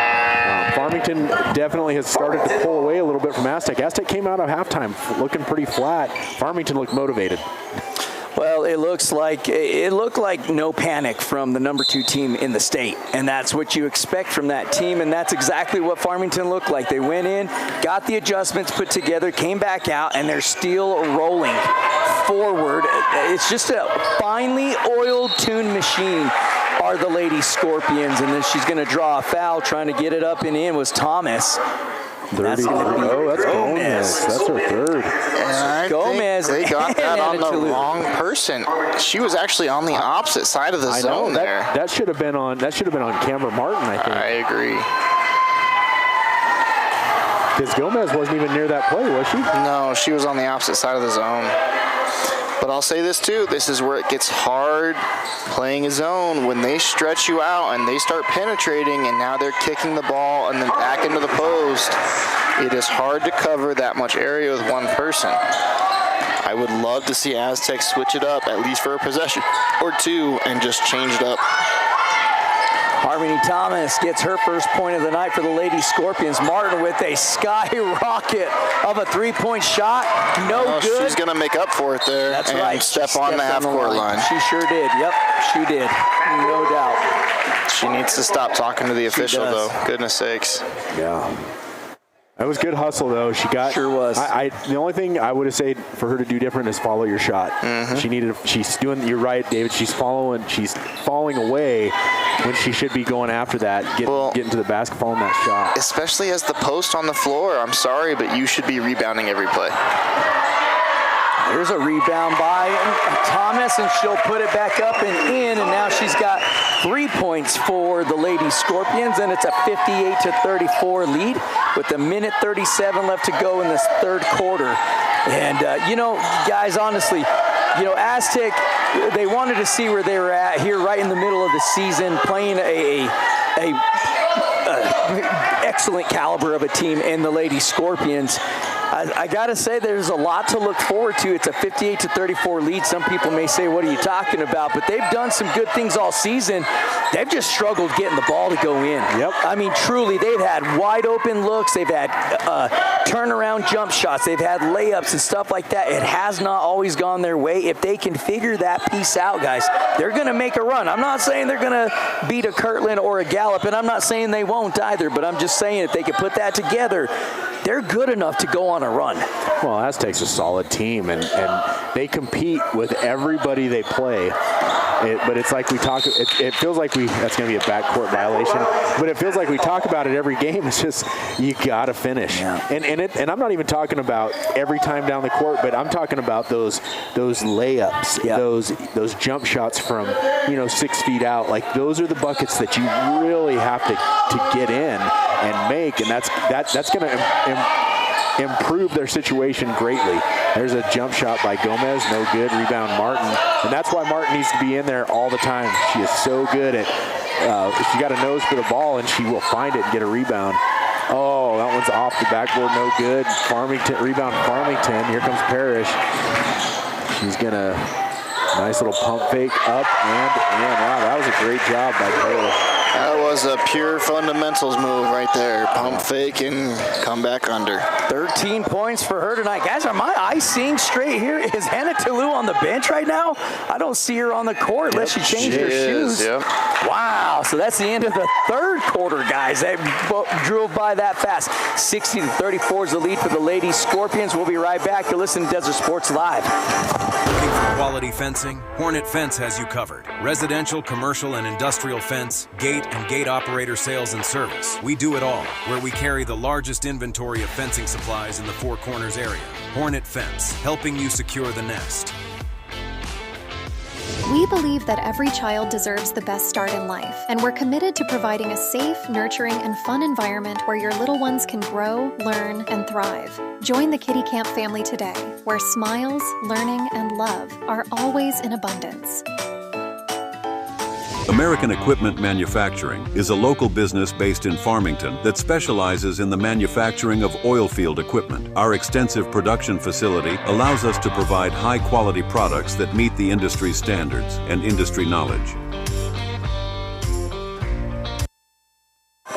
Speaker 7: Farmington definitely has started to pull away a little bit from Aztec. Aztec came out of halftime looking pretty flat. Farmington looked motivated.
Speaker 4: Well, it looked like no panic from the number 2 team in the state, and that's what you expect from that team, and that's exactly what Farmington looked like. They went in, got the adjustments put together, came back out, and they're still rolling forward. It's just a finely oiled-tuned machine are the Lady Scorpions, and then she's going to draw a foul. Trying to get it up and in was Thomas.
Speaker 7: That's Gomez. That's her third.
Speaker 8: And
Speaker 4: Gomez.
Speaker 8: They got that on the wrong person. She was actually on the opposite side of the zone there.
Speaker 7: That should have been on Camber Martin, I think.
Speaker 8: I agree.
Speaker 7: Because Gomez wasn't even near that play, was she?
Speaker 8: No, she was on the opposite side of the zone. But I'll say this too, this is where it gets hard playing a zone when they stretch you out and they start penetrating and now they're kicking the ball and then back into the post. It is hard to cover that much area with one person. I would love to see Aztec switch it up at least for a possession or two and just change it up.
Speaker 4: Harmony Thomas gets her first point of the night for the Lady Scorpions. Martin with a skyrocket of a three-point shot. No good.
Speaker 8: She's going to make up for it there.
Speaker 4: That's
Speaker 8: and
Speaker 4: right.
Speaker 8: Step on the half-court line.
Speaker 4: She sure did. Yep, she did. No doubt.
Speaker 8: She needs to stop talking to the official, though. Goodness sakes.
Speaker 7: Yeah. That was good hustle, though.
Speaker 4: Sure was.
Speaker 7: The only thing I would have said for her to do different is follow your shot.
Speaker 8: Mm-hmm.
Speaker 7: She's doing. You're right, David. She's falling away when she should be going after that, getting to the basket, following that shot.
Speaker 8: Especially as the post on the floor. I'm sorry, but you should be rebounding every play.
Speaker 4: There's a rebound by Thomas, and she'll put it back up and in, and now she's got 3 points for the Lady Scorpions, and it's a 58-34 lead with a minute 37 left to go in this third quarter. And, guys, honestly, Aztec, they wanted to see where they were at here right in the middle of the season, playing a excellent caliber of a team in the Lady Scorpions. I got to say, there's a lot to look forward to. It's a 58-34 lead. Some people may say, what are you talking about? But they've done some good things all season. They've just struggled getting the ball to go in.
Speaker 7: Yep.
Speaker 4: I mean, truly, they've had wide open looks. They've had turnaround jump shots. They've had layups and stuff like that. It has not always gone their way. If they can figure that piece out, guys, they're going to make a run. I'm not saying they're going to beat a Kirtland or a Gallup, and I'm not saying they won't either, but I'm just saying if they can put that together, they're good enough to go on a run.
Speaker 7: Well, Aztec's a solid team, and they compete with everybody they play. But it's like we talk. It feels like that's going to be a backcourt violation. But it feels like we talk about it every game. It's just you got to finish.
Speaker 4: Yeah.
Speaker 7: And I'm not even talking about every time down the court, but I'm talking about those layups,
Speaker 4: yeah.
Speaker 7: those jump shots from 6 feet out. Like those are the buckets that you really have to get in and make, and that's going to improve their situation greatly. There's a jump shot by Gomez, no good. Rebound Martin, and that's why Martin needs to be in there all the time. She is so good at she got a nose for the ball, and she will find it and get a rebound. Oh, that one's off the backboard, no good. Farmington, rebound Farmington. Here comes Parrish. She's gonna, nice little pump fake up and in. Wow, that was a great job by Parrish.
Speaker 8: That was a pure fundamentals move right there. Pump fake and come back under.
Speaker 4: 13 points for her tonight. Guys, are my eyes seeing straight here? Is Hannah Toulouse on the bench right now? I don't see her on the court unless she changed her shoes.
Speaker 8: Yep.
Speaker 4: Wow, so that's the end of the third quarter, guys. They drove by that fast. 60-34 is the lead for the Lady Scorpions. We'll be right back. You're listening to Desert Sports Live.
Speaker 1: Looking for quality fencing? Hornet Fence has you covered. Residential, commercial, and industrial fence, gate, and gate operator sales and service. We do it all, where we carry the largest inventory of fencing supplies in the Four Corners area. Hornet Fence, helping you secure the nest.
Speaker 2: We believe that every child deserves the best start in life, and we're committed to providing a safe, nurturing, and fun environment where your little ones can grow, learn, and thrive. Join the Kitty Camp family today, where smiles, learning, and love are always in abundance.
Speaker 3: American Equipment Manufacturing is a local business based in Farmington that specializes in the manufacturing of oil field equipment. Our extensive production facility allows us to provide high-quality products that meet the industry standards and industry knowledge.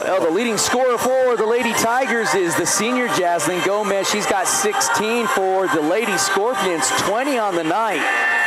Speaker 4: Well, the leading scorer for the Lady Tigers is the senior Jaslyn Gomez. She's got 16 for the Lady Scorpions, 20 on the night.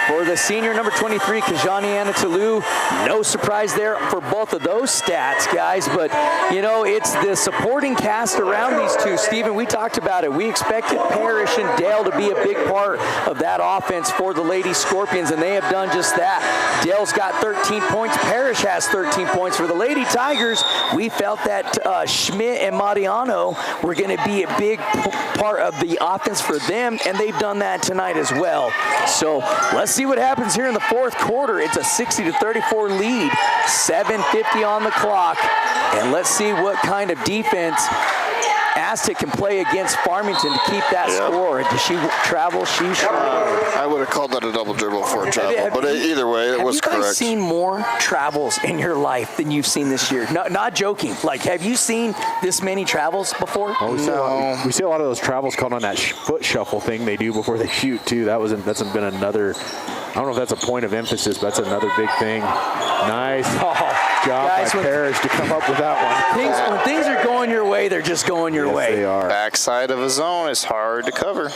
Speaker 4: For the senior, number 23, Kajani Anatolu. No surprise there for both of those stats, guys. But, you know, it's the supporting cast around these two. Stephen, we talked about it. We expected Parrish and Dale to be a big part of that offense for the Lady Scorpions, and they have done just that. Dale's got 13 points. Parrish has 13 points. For the Lady Tigers, we felt that Schmidt and Mariano were going to be a big part of the offense for them, and they've done that tonight as well. So let's see what happens here in the fourth quarter. It's a 60-34 lead, 7:50 on the clock, and let's see what kind of defense Aztec can play against Farmington to keep that score. Does she travel? She should.
Speaker 8: I would have called that a double dribble for a travel, but either way, it was correct.
Speaker 4: Have you guys seen more travels in your life than you've seen this year? Not joking. Like, have you seen this many travels before?
Speaker 7: Oh, we see a lot of those travels called on that foot shuffle thing they do before they shoot, too. That's been another, I don't know if that's a point of emphasis, but that's another big thing. Nice job by Parrish to come up with that one.
Speaker 4: When things are going your way, they're just going your way.
Speaker 7: They are.
Speaker 8: Backside of a zone is hard to cover.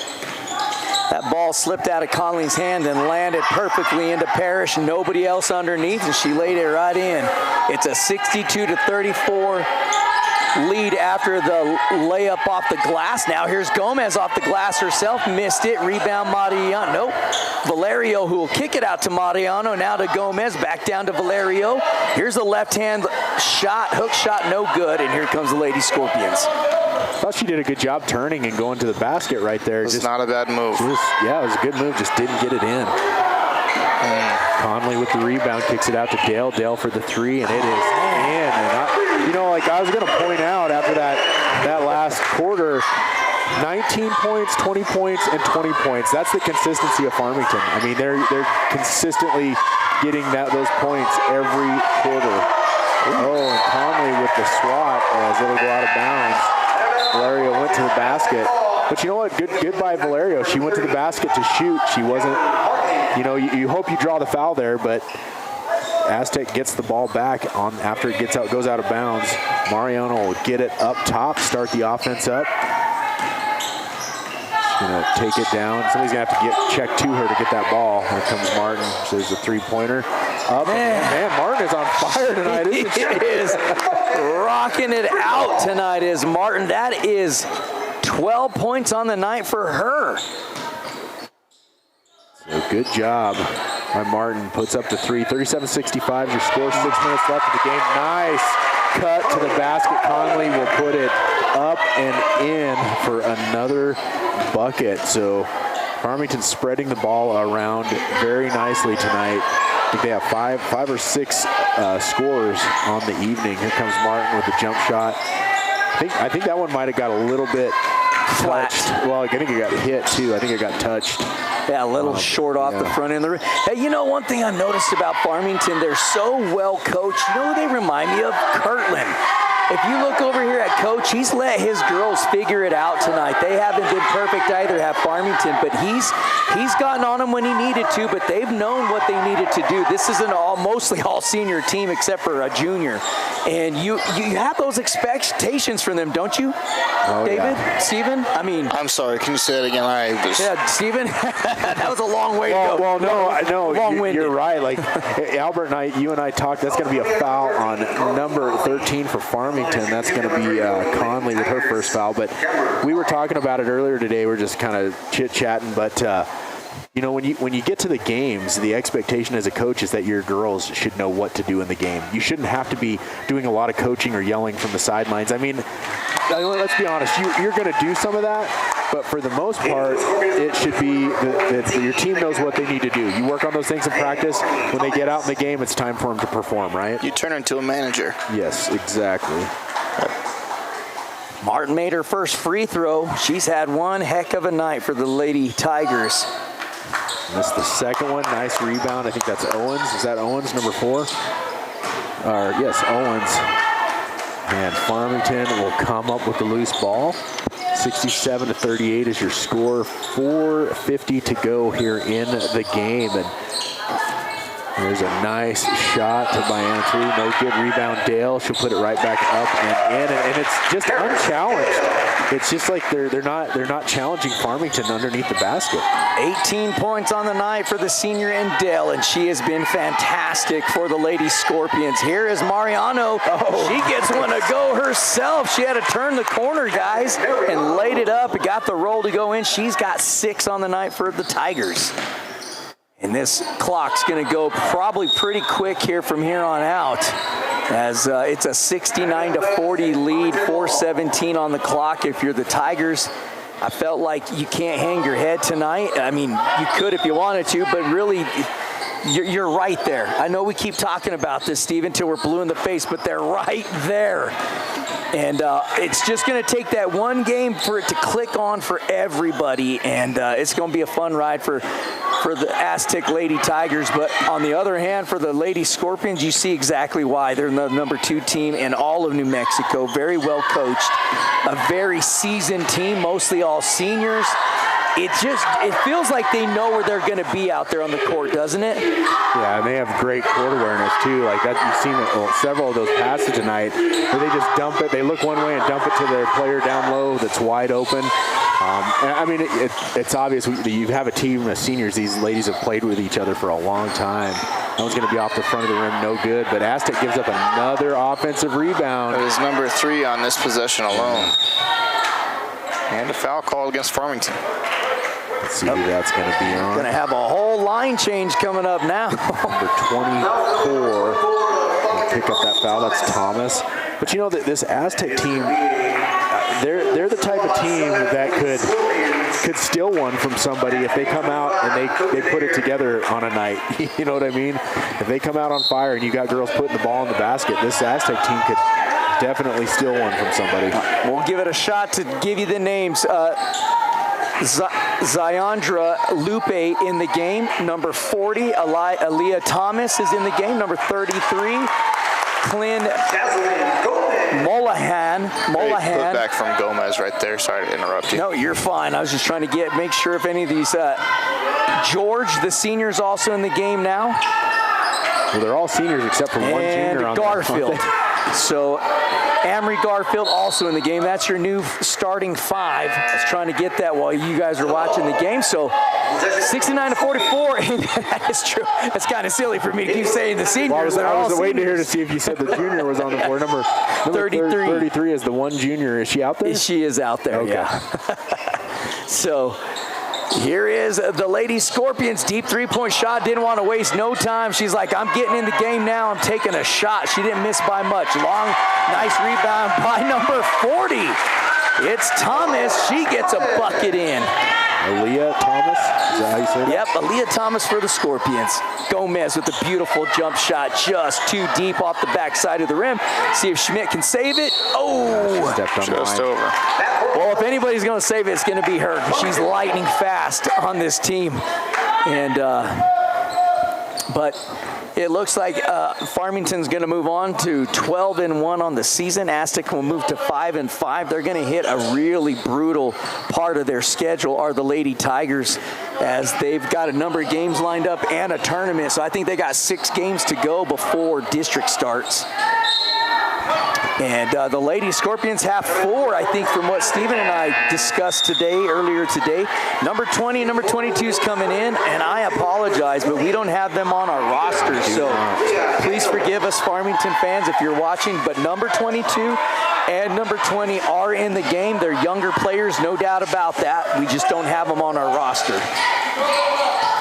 Speaker 4: That ball slipped out of Colleen's hand and landed perfectly into Parrish. Nobody else underneath, and she laid it right in. It's a 62-34 lead after the layup off the glass. Now here's Gomez off the glass herself. Missed it. Rebound Mariano. Nope. Valerio, who will kick it out to Mariano. Now to Gomez. Back down to Valerio. Here's the left-hand shot. Hook shot. No good. And here comes the Lady Scorpions.
Speaker 7: Thought she did a good job turning and going to the basket right there.
Speaker 8: It's not a bad move.
Speaker 7: It was a good move. Just didn't get it in. Conley with the rebound, kicks it out to Dale. Dale for the three, and it is in. And I was going to point out after that last quarter, 19 points, 20 points, and 20 points. That's the consistency of Farmington. I mean, they're consistently getting those points every quarter. Oh, and Conley with the swat as it'll go out of bounds. Valerio went to the basket. But you know what? Good by Valerio. She went to the basket to shoot. She wasn't, you hope you draw the foul there, but Aztec gets the ball back on after it goes out of bounds. Mariano will get it up top, start the offense up. She's going to take it down. Somebody's going to have to get checked to her to get that ball. Here comes Martin. So there's a three-pointer. Up. Man, Martin is on fire tonight, isn't she?
Speaker 4: He is rocking it out tonight is Martin. That is 12 points on the night for her.
Speaker 7: So good job by Martin. Puts up the three. 37-65 your score. 6 minutes left in the game. Nice cut to the basket. Conley will put it up and in for another bucket. So Farmington spreading the ball around very nicely tonight. I think they have five or six scorers on the evening. Here comes Martin with a jump shot. I think that one might have got a little bit touched. Well, I think it got hit too. I think it got touched.
Speaker 4: Yeah, a little short off the front end of the rim. Hey, one thing I've noticed about Farmington, they're so well coached. You know who they remind me of? Kirtland. if you look over here at Coach, he's let his girls figure it out tonight. They haven't been perfect either, have Farmington, but he's gotten on them when he needed to, but they've known what they needed to do. This is mostly all senior team except for a junior. And you have those expectations from them, don't you, David? Yeah. Steven? I mean...
Speaker 8: I'm sorry, can you say that again?
Speaker 4: Yeah, Steven? That was a long way to go.
Speaker 7: Well, no, you're right. Like, Albert and you and I talked, that's going to be a foul on number 13 for Farmington. That's going to be Conley with her first foul. But we were talking about it earlier today. We're just kind of chit-chatting. But, when you get to the games, the expectation as a coach is that your girls should know what to do in the game. You shouldn't have to be doing a lot of coaching or yelling from the sidelines. I mean, let's be honest. You're going to do some of that, but for the most part, it should be that your team knows what they need to do. You work on those things in practice. When they get out in the game, it's time for them to perform, right?
Speaker 8: You turn into a manager.
Speaker 7: Yes, exactly.
Speaker 4: Martin made her first free throw. She's had one heck of a night for the Lady Tigers.
Speaker 7: Missed the second one. Nice rebound. I think that's Owens. Is that Owens, number 4? Yes, Owens. And Farmington will come up with the loose ball. 67-38 is your score. 4:50 to go here in the game. And there's a nice shot by Antry. No good rebound, Dale. She'll put it right back up and in. And it's just unchallenged. It's just like they're not challenging Farmington underneath the basket.
Speaker 4: 18 points on the night for the senior in Dale, and she has been fantastic for the Lady Scorpions. Here is Mariano. She gets one to go herself. She had to turn the corner, guys, and laid it up. It got the roll to go in. She's got 6 on the night for the Tigers. And this clock's going to go probably pretty quick here from here on out, as it's a 69-40 lead, 4:17 on the clock. If you're the Tigers, I felt like you can't hang your head tonight. I mean, you could if you wanted to, but really, you're right there. I know we keep talking about this, Steve, until we're blue in the face, but they're right there. And it's just going to take that one game for it to click on for everybody, and it's going to be a fun ride for the Aztec Lady Tigers. But on the other hand, for the Lady Scorpions, you see exactly why. They're the number 2 team in all of New Mexico, very well coached, a very seasoned team, mostly all seniors. It feels like they know where they're going to be out there on the court, doesn't it?
Speaker 7: Yeah, and they have great court awareness too. Like that, you've seen several of those passes tonight where they just dump it. They look one way and dump it to their player down low that's wide open. I mean, it's obvious you have a team of seniors. These ladies have played with each other for a long time. That one's going to be off the front of the rim, no good. But Aztec gives up another offensive rebound.
Speaker 8: It was number 3 on this possession alone. And a foul call against Farmington.
Speaker 7: Let's see who that's going to be on.
Speaker 4: Going to have a whole line change coming up now.
Speaker 7: Number 24 will pick up that foul. That's Thomas. But you know that this Aztec team, they're the type of team that could steal one from somebody if they come out and they put it together on a night. You know what I mean? If they come out on fire and you got girls putting the ball in the basket, this Aztec team could definitely steal one from somebody.
Speaker 4: We'll give it a shot to give you the names. Zayandra Lupe in the game. Number 40, Aaliyah Thomas is in the game. Number 33, Clint Molahan.
Speaker 8: Great put back from Gomez right there. Sorry to interrupt you.
Speaker 4: No, you're fine. I was just trying to make sure if any of these. George, the senior's also in the game now.
Speaker 7: Well, they're all seniors except for one junior on
Speaker 4: Garfield. So Amory Garfield also in the game. That's your new starting 5. I was trying to get that while you guys are watching the game. So 69-44. That is true. That's kind of silly for me to keep saying the seniors.
Speaker 7: Well, I was waiting to hear to see if you said the junior was on the floor. Number 33. 33 is the one junior. Is she out there?
Speaker 4: She is out there, okay. Yeah. So here is the Lady Scorpions. Deep 3-point shot. Didn't want to waste no time. She's like, I'm getting in the game now. I'm taking a shot. She didn't miss by much. Long, nice rebound by number 40. It's Thomas. She gets a bucket in.
Speaker 7: Aaliyah Thomas? Is that how you say that?
Speaker 4: Yep, Aaliyah Thomas for the Scorpions. Gomez with a beautiful jump shot, just too deep off the backside of the rim. See if Schmidt can save it. Oh,
Speaker 8: just over.
Speaker 4: Well, if anybody's going to save it, it's going to be her. She's lightning fast on this team. And But it looks like Farmington's going to move on to 12-1 on the season. Aztec will move to 5-5. They're going to hit a really brutal part of their schedule, are the Lady Tigers, as they've got a number of games lined up and a tournament. So I think they got 6 games to go before district starts. And the Lady Scorpions have 4, I think, from what Stephen and I discussed earlier today. Number 20 and number 22 is coming in, and I apologize, but we don't have them on our roster. So please forgive us, Farmington fans, if you're watching. But number 22 and number 20 are in the game. They're younger players, no doubt about that. We just don't have them on our roster.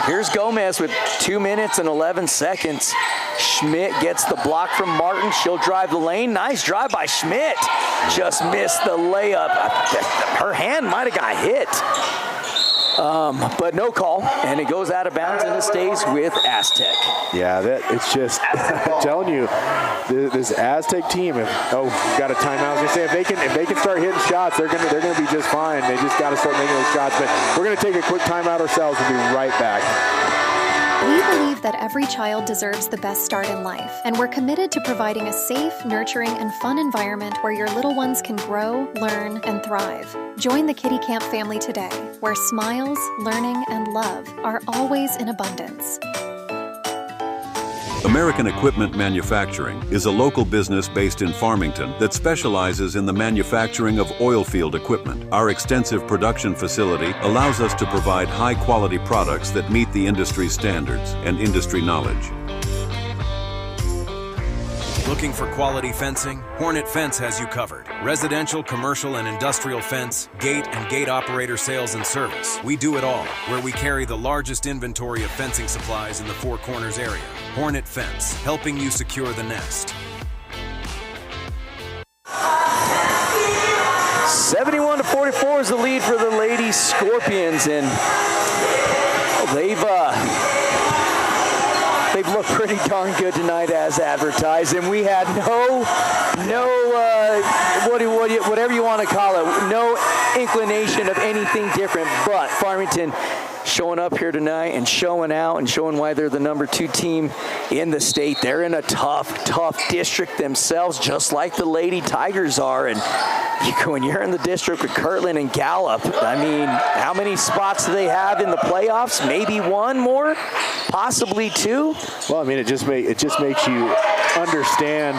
Speaker 4: Here's Gomez with 2 minutes and 11 seconds. Schmidt gets the block from Martin. She'll drive the lane. Nice drive by Schmidt. Just missed the layup. Her hand might have got hit. But no call, and it goes out of bounds, and it stays with Aztec.
Speaker 7: Yeah, it's just, I'm telling you, this Aztec team, got a timeout. I was gonna say, if they can start hitting shots, they're gonna be just fine. They just got to start making those shots. But we're gonna take a quick timeout ourselves and be right back.
Speaker 2: We believe that every child deserves the best start in life, and we're committed to providing a safe, nurturing, and fun environment where your little ones can grow, learn, and thrive. Join the Kitty Camp family today, where smiles, learning, and love are always in abundance.
Speaker 3: American Equipment Manufacturing is a local business based in Farmington that specializes in the manufacturing of oil field equipment. Our extensive production facility allows us to provide high-quality products that meet the industry standards and industry knowledge.
Speaker 1: Looking for quality fencing? Hornet Fence has you covered. Residential, commercial, and industrial fence, gate, and gate operator sales and service. We do it all, where we carry the largest inventory of fencing supplies in the Four Corners area. Hornet Fence, helping you secure the nest.
Speaker 4: 71-44 is the lead for the Lady Scorpions, and they've looked pretty darn good tonight as advertised, and we had whatever you want to call it, no inclination of anything different. But Farmington showing up here tonight and showing out and showing why they're the number 2 team in the state. They're in a tough district themselves, just like the Lady Tigers are. And when you're in the district with Kirtland and Gallup, I mean, how many spots do they have in the playoffs? Maybe 1 more, possibly 2.
Speaker 7: Well, I mean, it just makes you understand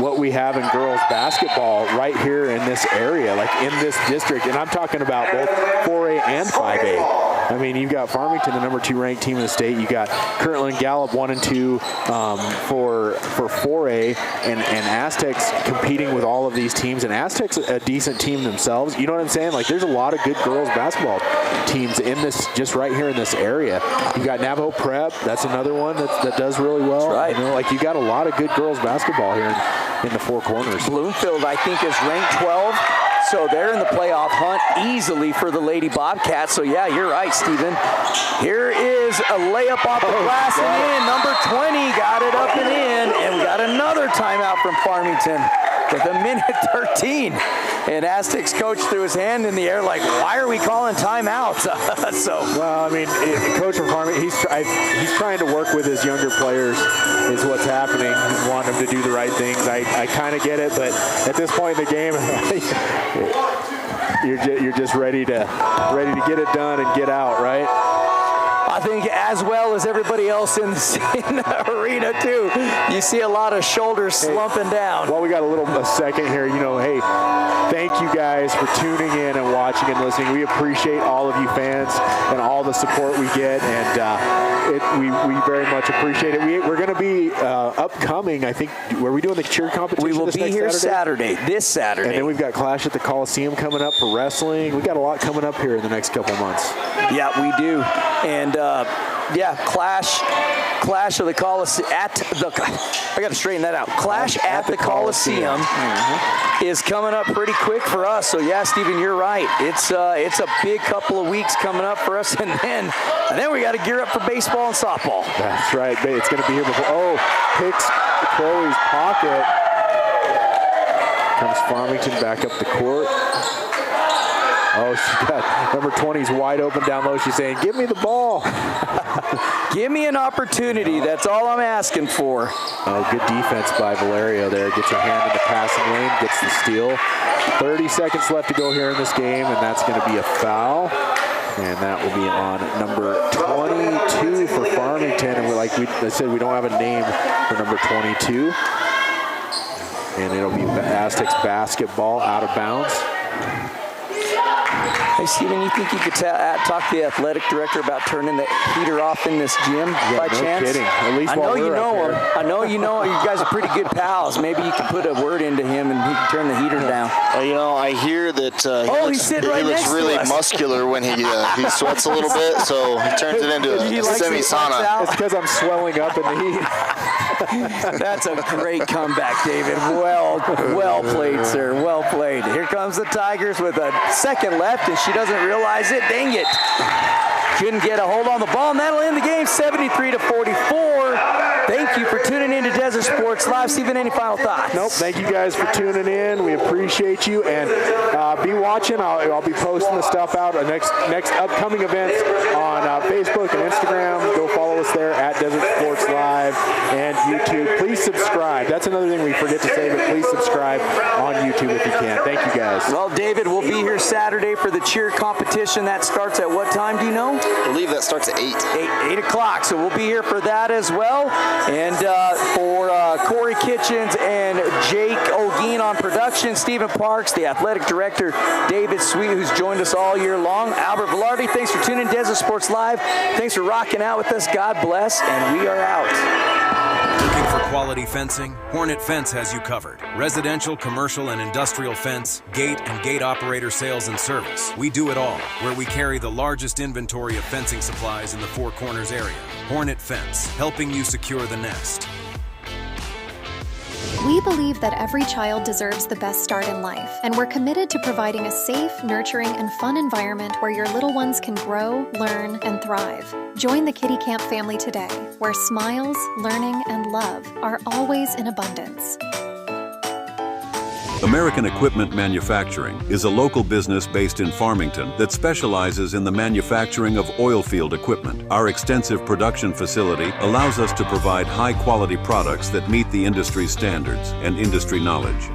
Speaker 7: what we have in girls basketball right here in this area, like in this district. And I'm talking about both 4A and 5A. I mean, you've got Farmington, the number 2 ranked team in the state. You got Kirtland, Gallup 1 and 2 for 4A, and Aztecs competing with all of these teams. And Aztecs a decent team themselves. You know what I'm saying? Like, there's a lot of good girls basketball teams in this, just right here in this area. You got Navajo Prep. That's another one that does really well.
Speaker 4: That's right.
Speaker 7: You know, like, you got a lot of good girls basketball here in the Four Corners.
Speaker 4: Bloomfield, I think, is ranked 12. So they're in the playoff hunt easily for the Lady Bobcats. So, yeah, you're right, Stephen. Here is a layup off the glass and in. Number 20 got it up and in. And we got another timeout from Farmington with a minute 13. And Aztec's coach threw his hand in the air like, why are we calling timeouts?
Speaker 7: Well, I mean, Coach from Farmington, he's trying to work with his younger players is what's happening. He's wanting them to do the right things. I kind of get it, but at this point in the game, you're just ready to get it done and get out, right?
Speaker 4: I think as well as everybody else in the arena, too. You see a lot of shoulders slumping down.
Speaker 7: Well, we got a second here. You know, hey, thank you guys for tuning in and watching and listening. We appreciate all of you fans and all the support we get, and we very much appreciate it. We're going to be upcoming, I think. Were we doing the cheer competition?
Speaker 4: We will be here this Saturday.
Speaker 7: And then we've got Clash at the Coliseum coming up for wrestling. We got a lot coming up here in the next couple months.
Speaker 4: Yeah, we do. And Clash of the Coliseum I got to straighten that out. Clash at the Coliseum is coming up pretty quick for us. So yeah, Stephen, you're right. It's a big couple of weeks coming up for us, and then we got to gear up for baseball and softball.
Speaker 7: That's right. It's going to be here before. Picks Chloe's pocket. Comes Farmington back up the court. Oh, she got number 20's wide open down low. She's saying, give me the ball.
Speaker 4: Give me an opportunity. That's all I'm asking for.
Speaker 7: Oh, good defense by Valerio there. Gets her hand in the passing lane, gets the steal. 30 seconds left to go here in this game, and that's going to be a foul. And that will be on number 22 for Farmington. And I said, we don't have a name for number 22. And it'll be Aztec's basketball out of bounds.
Speaker 4: Hey, Steven, you think you could talk to the athletic director about turning the heater off in this gym by
Speaker 7: no
Speaker 4: chance?
Speaker 7: Kidding. At least
Speaker 4: I know you know
Speaker 7: him.
Speaker 4: I know you know. You guys are pretty good pals. Maybe you can put a word into him and he can turn the heater down.
Speaker 8: I hear that
Speaker 4: he's sitting right
Speaker 8: he looks
Speaker 4: next to
Speaker 8: really
Speaker 4: us.
Speaker 8: muscular when he sweats a little bit, so he turns it into a semi-sauna.
Speaker 7: It's because I'm swelling up in the heat.
Speaker 4: That's a great comeback, David. Well played, sir. Well played. Here comes the Tigers with a second left, and she doesn't realize it. Dang it. Couldn't get a hold on the ball, and that'll end the game 73-44. Thank you for tuning in to Desert Sports Live. Steven, any final thoughts?
Speaker 7: Nope. Thank you guys for tuning in. We appreciate you, and be watching. I'll be posting the stuff out next upcoming events on Facebook and Instagram. Go follow us there at Desert Sports Live and YouTube. Please subscribe. That's another thing we forget to say, but please subscribe on YouTube if you can. Thank you guys.
Speaker 4: Well, David, we'll be here Saturday for the cheer competition. That starts at what time, do you know?
Speaker 8: I believe that starts at 8.
Speaker 4: 8 o'clock, so we'll be here for that as well. And for Corey Kitchens and Jake Ogeen on production, Stephen Parks, the athletic director, David Sweet, who's joined us all year long, Albert Velarde, thanks for tuning in to Desert Sports Live. Thanks for rocking out with us. God bless, and we are out.
Speaker 1: Looking for quality fencing? Hornet Fence has you covered. Residential, commercial, and industrial fence, gate, and gate operator sales and service. We do it all, where we carry the largest inventory of fencing supplies in the Four Corners area. Hornet Fence, helping you secure the nest.
Speaker 2: We believe that every child deserves the best start in life, and we're committed to providing a safe, nurturing, and fun environment where your little ones can grow, learn, and thrive. Join the Kitty Camp family today, where smiles, learning, and love are always in abundance.
Speaker 3: American Equipment Manufacturing is a local business based in Farmington that specializes in the manufacturing of oil field equipment. Our extensive production facility allows us to provide high-quality products that meet the industry standards and industry knowledge.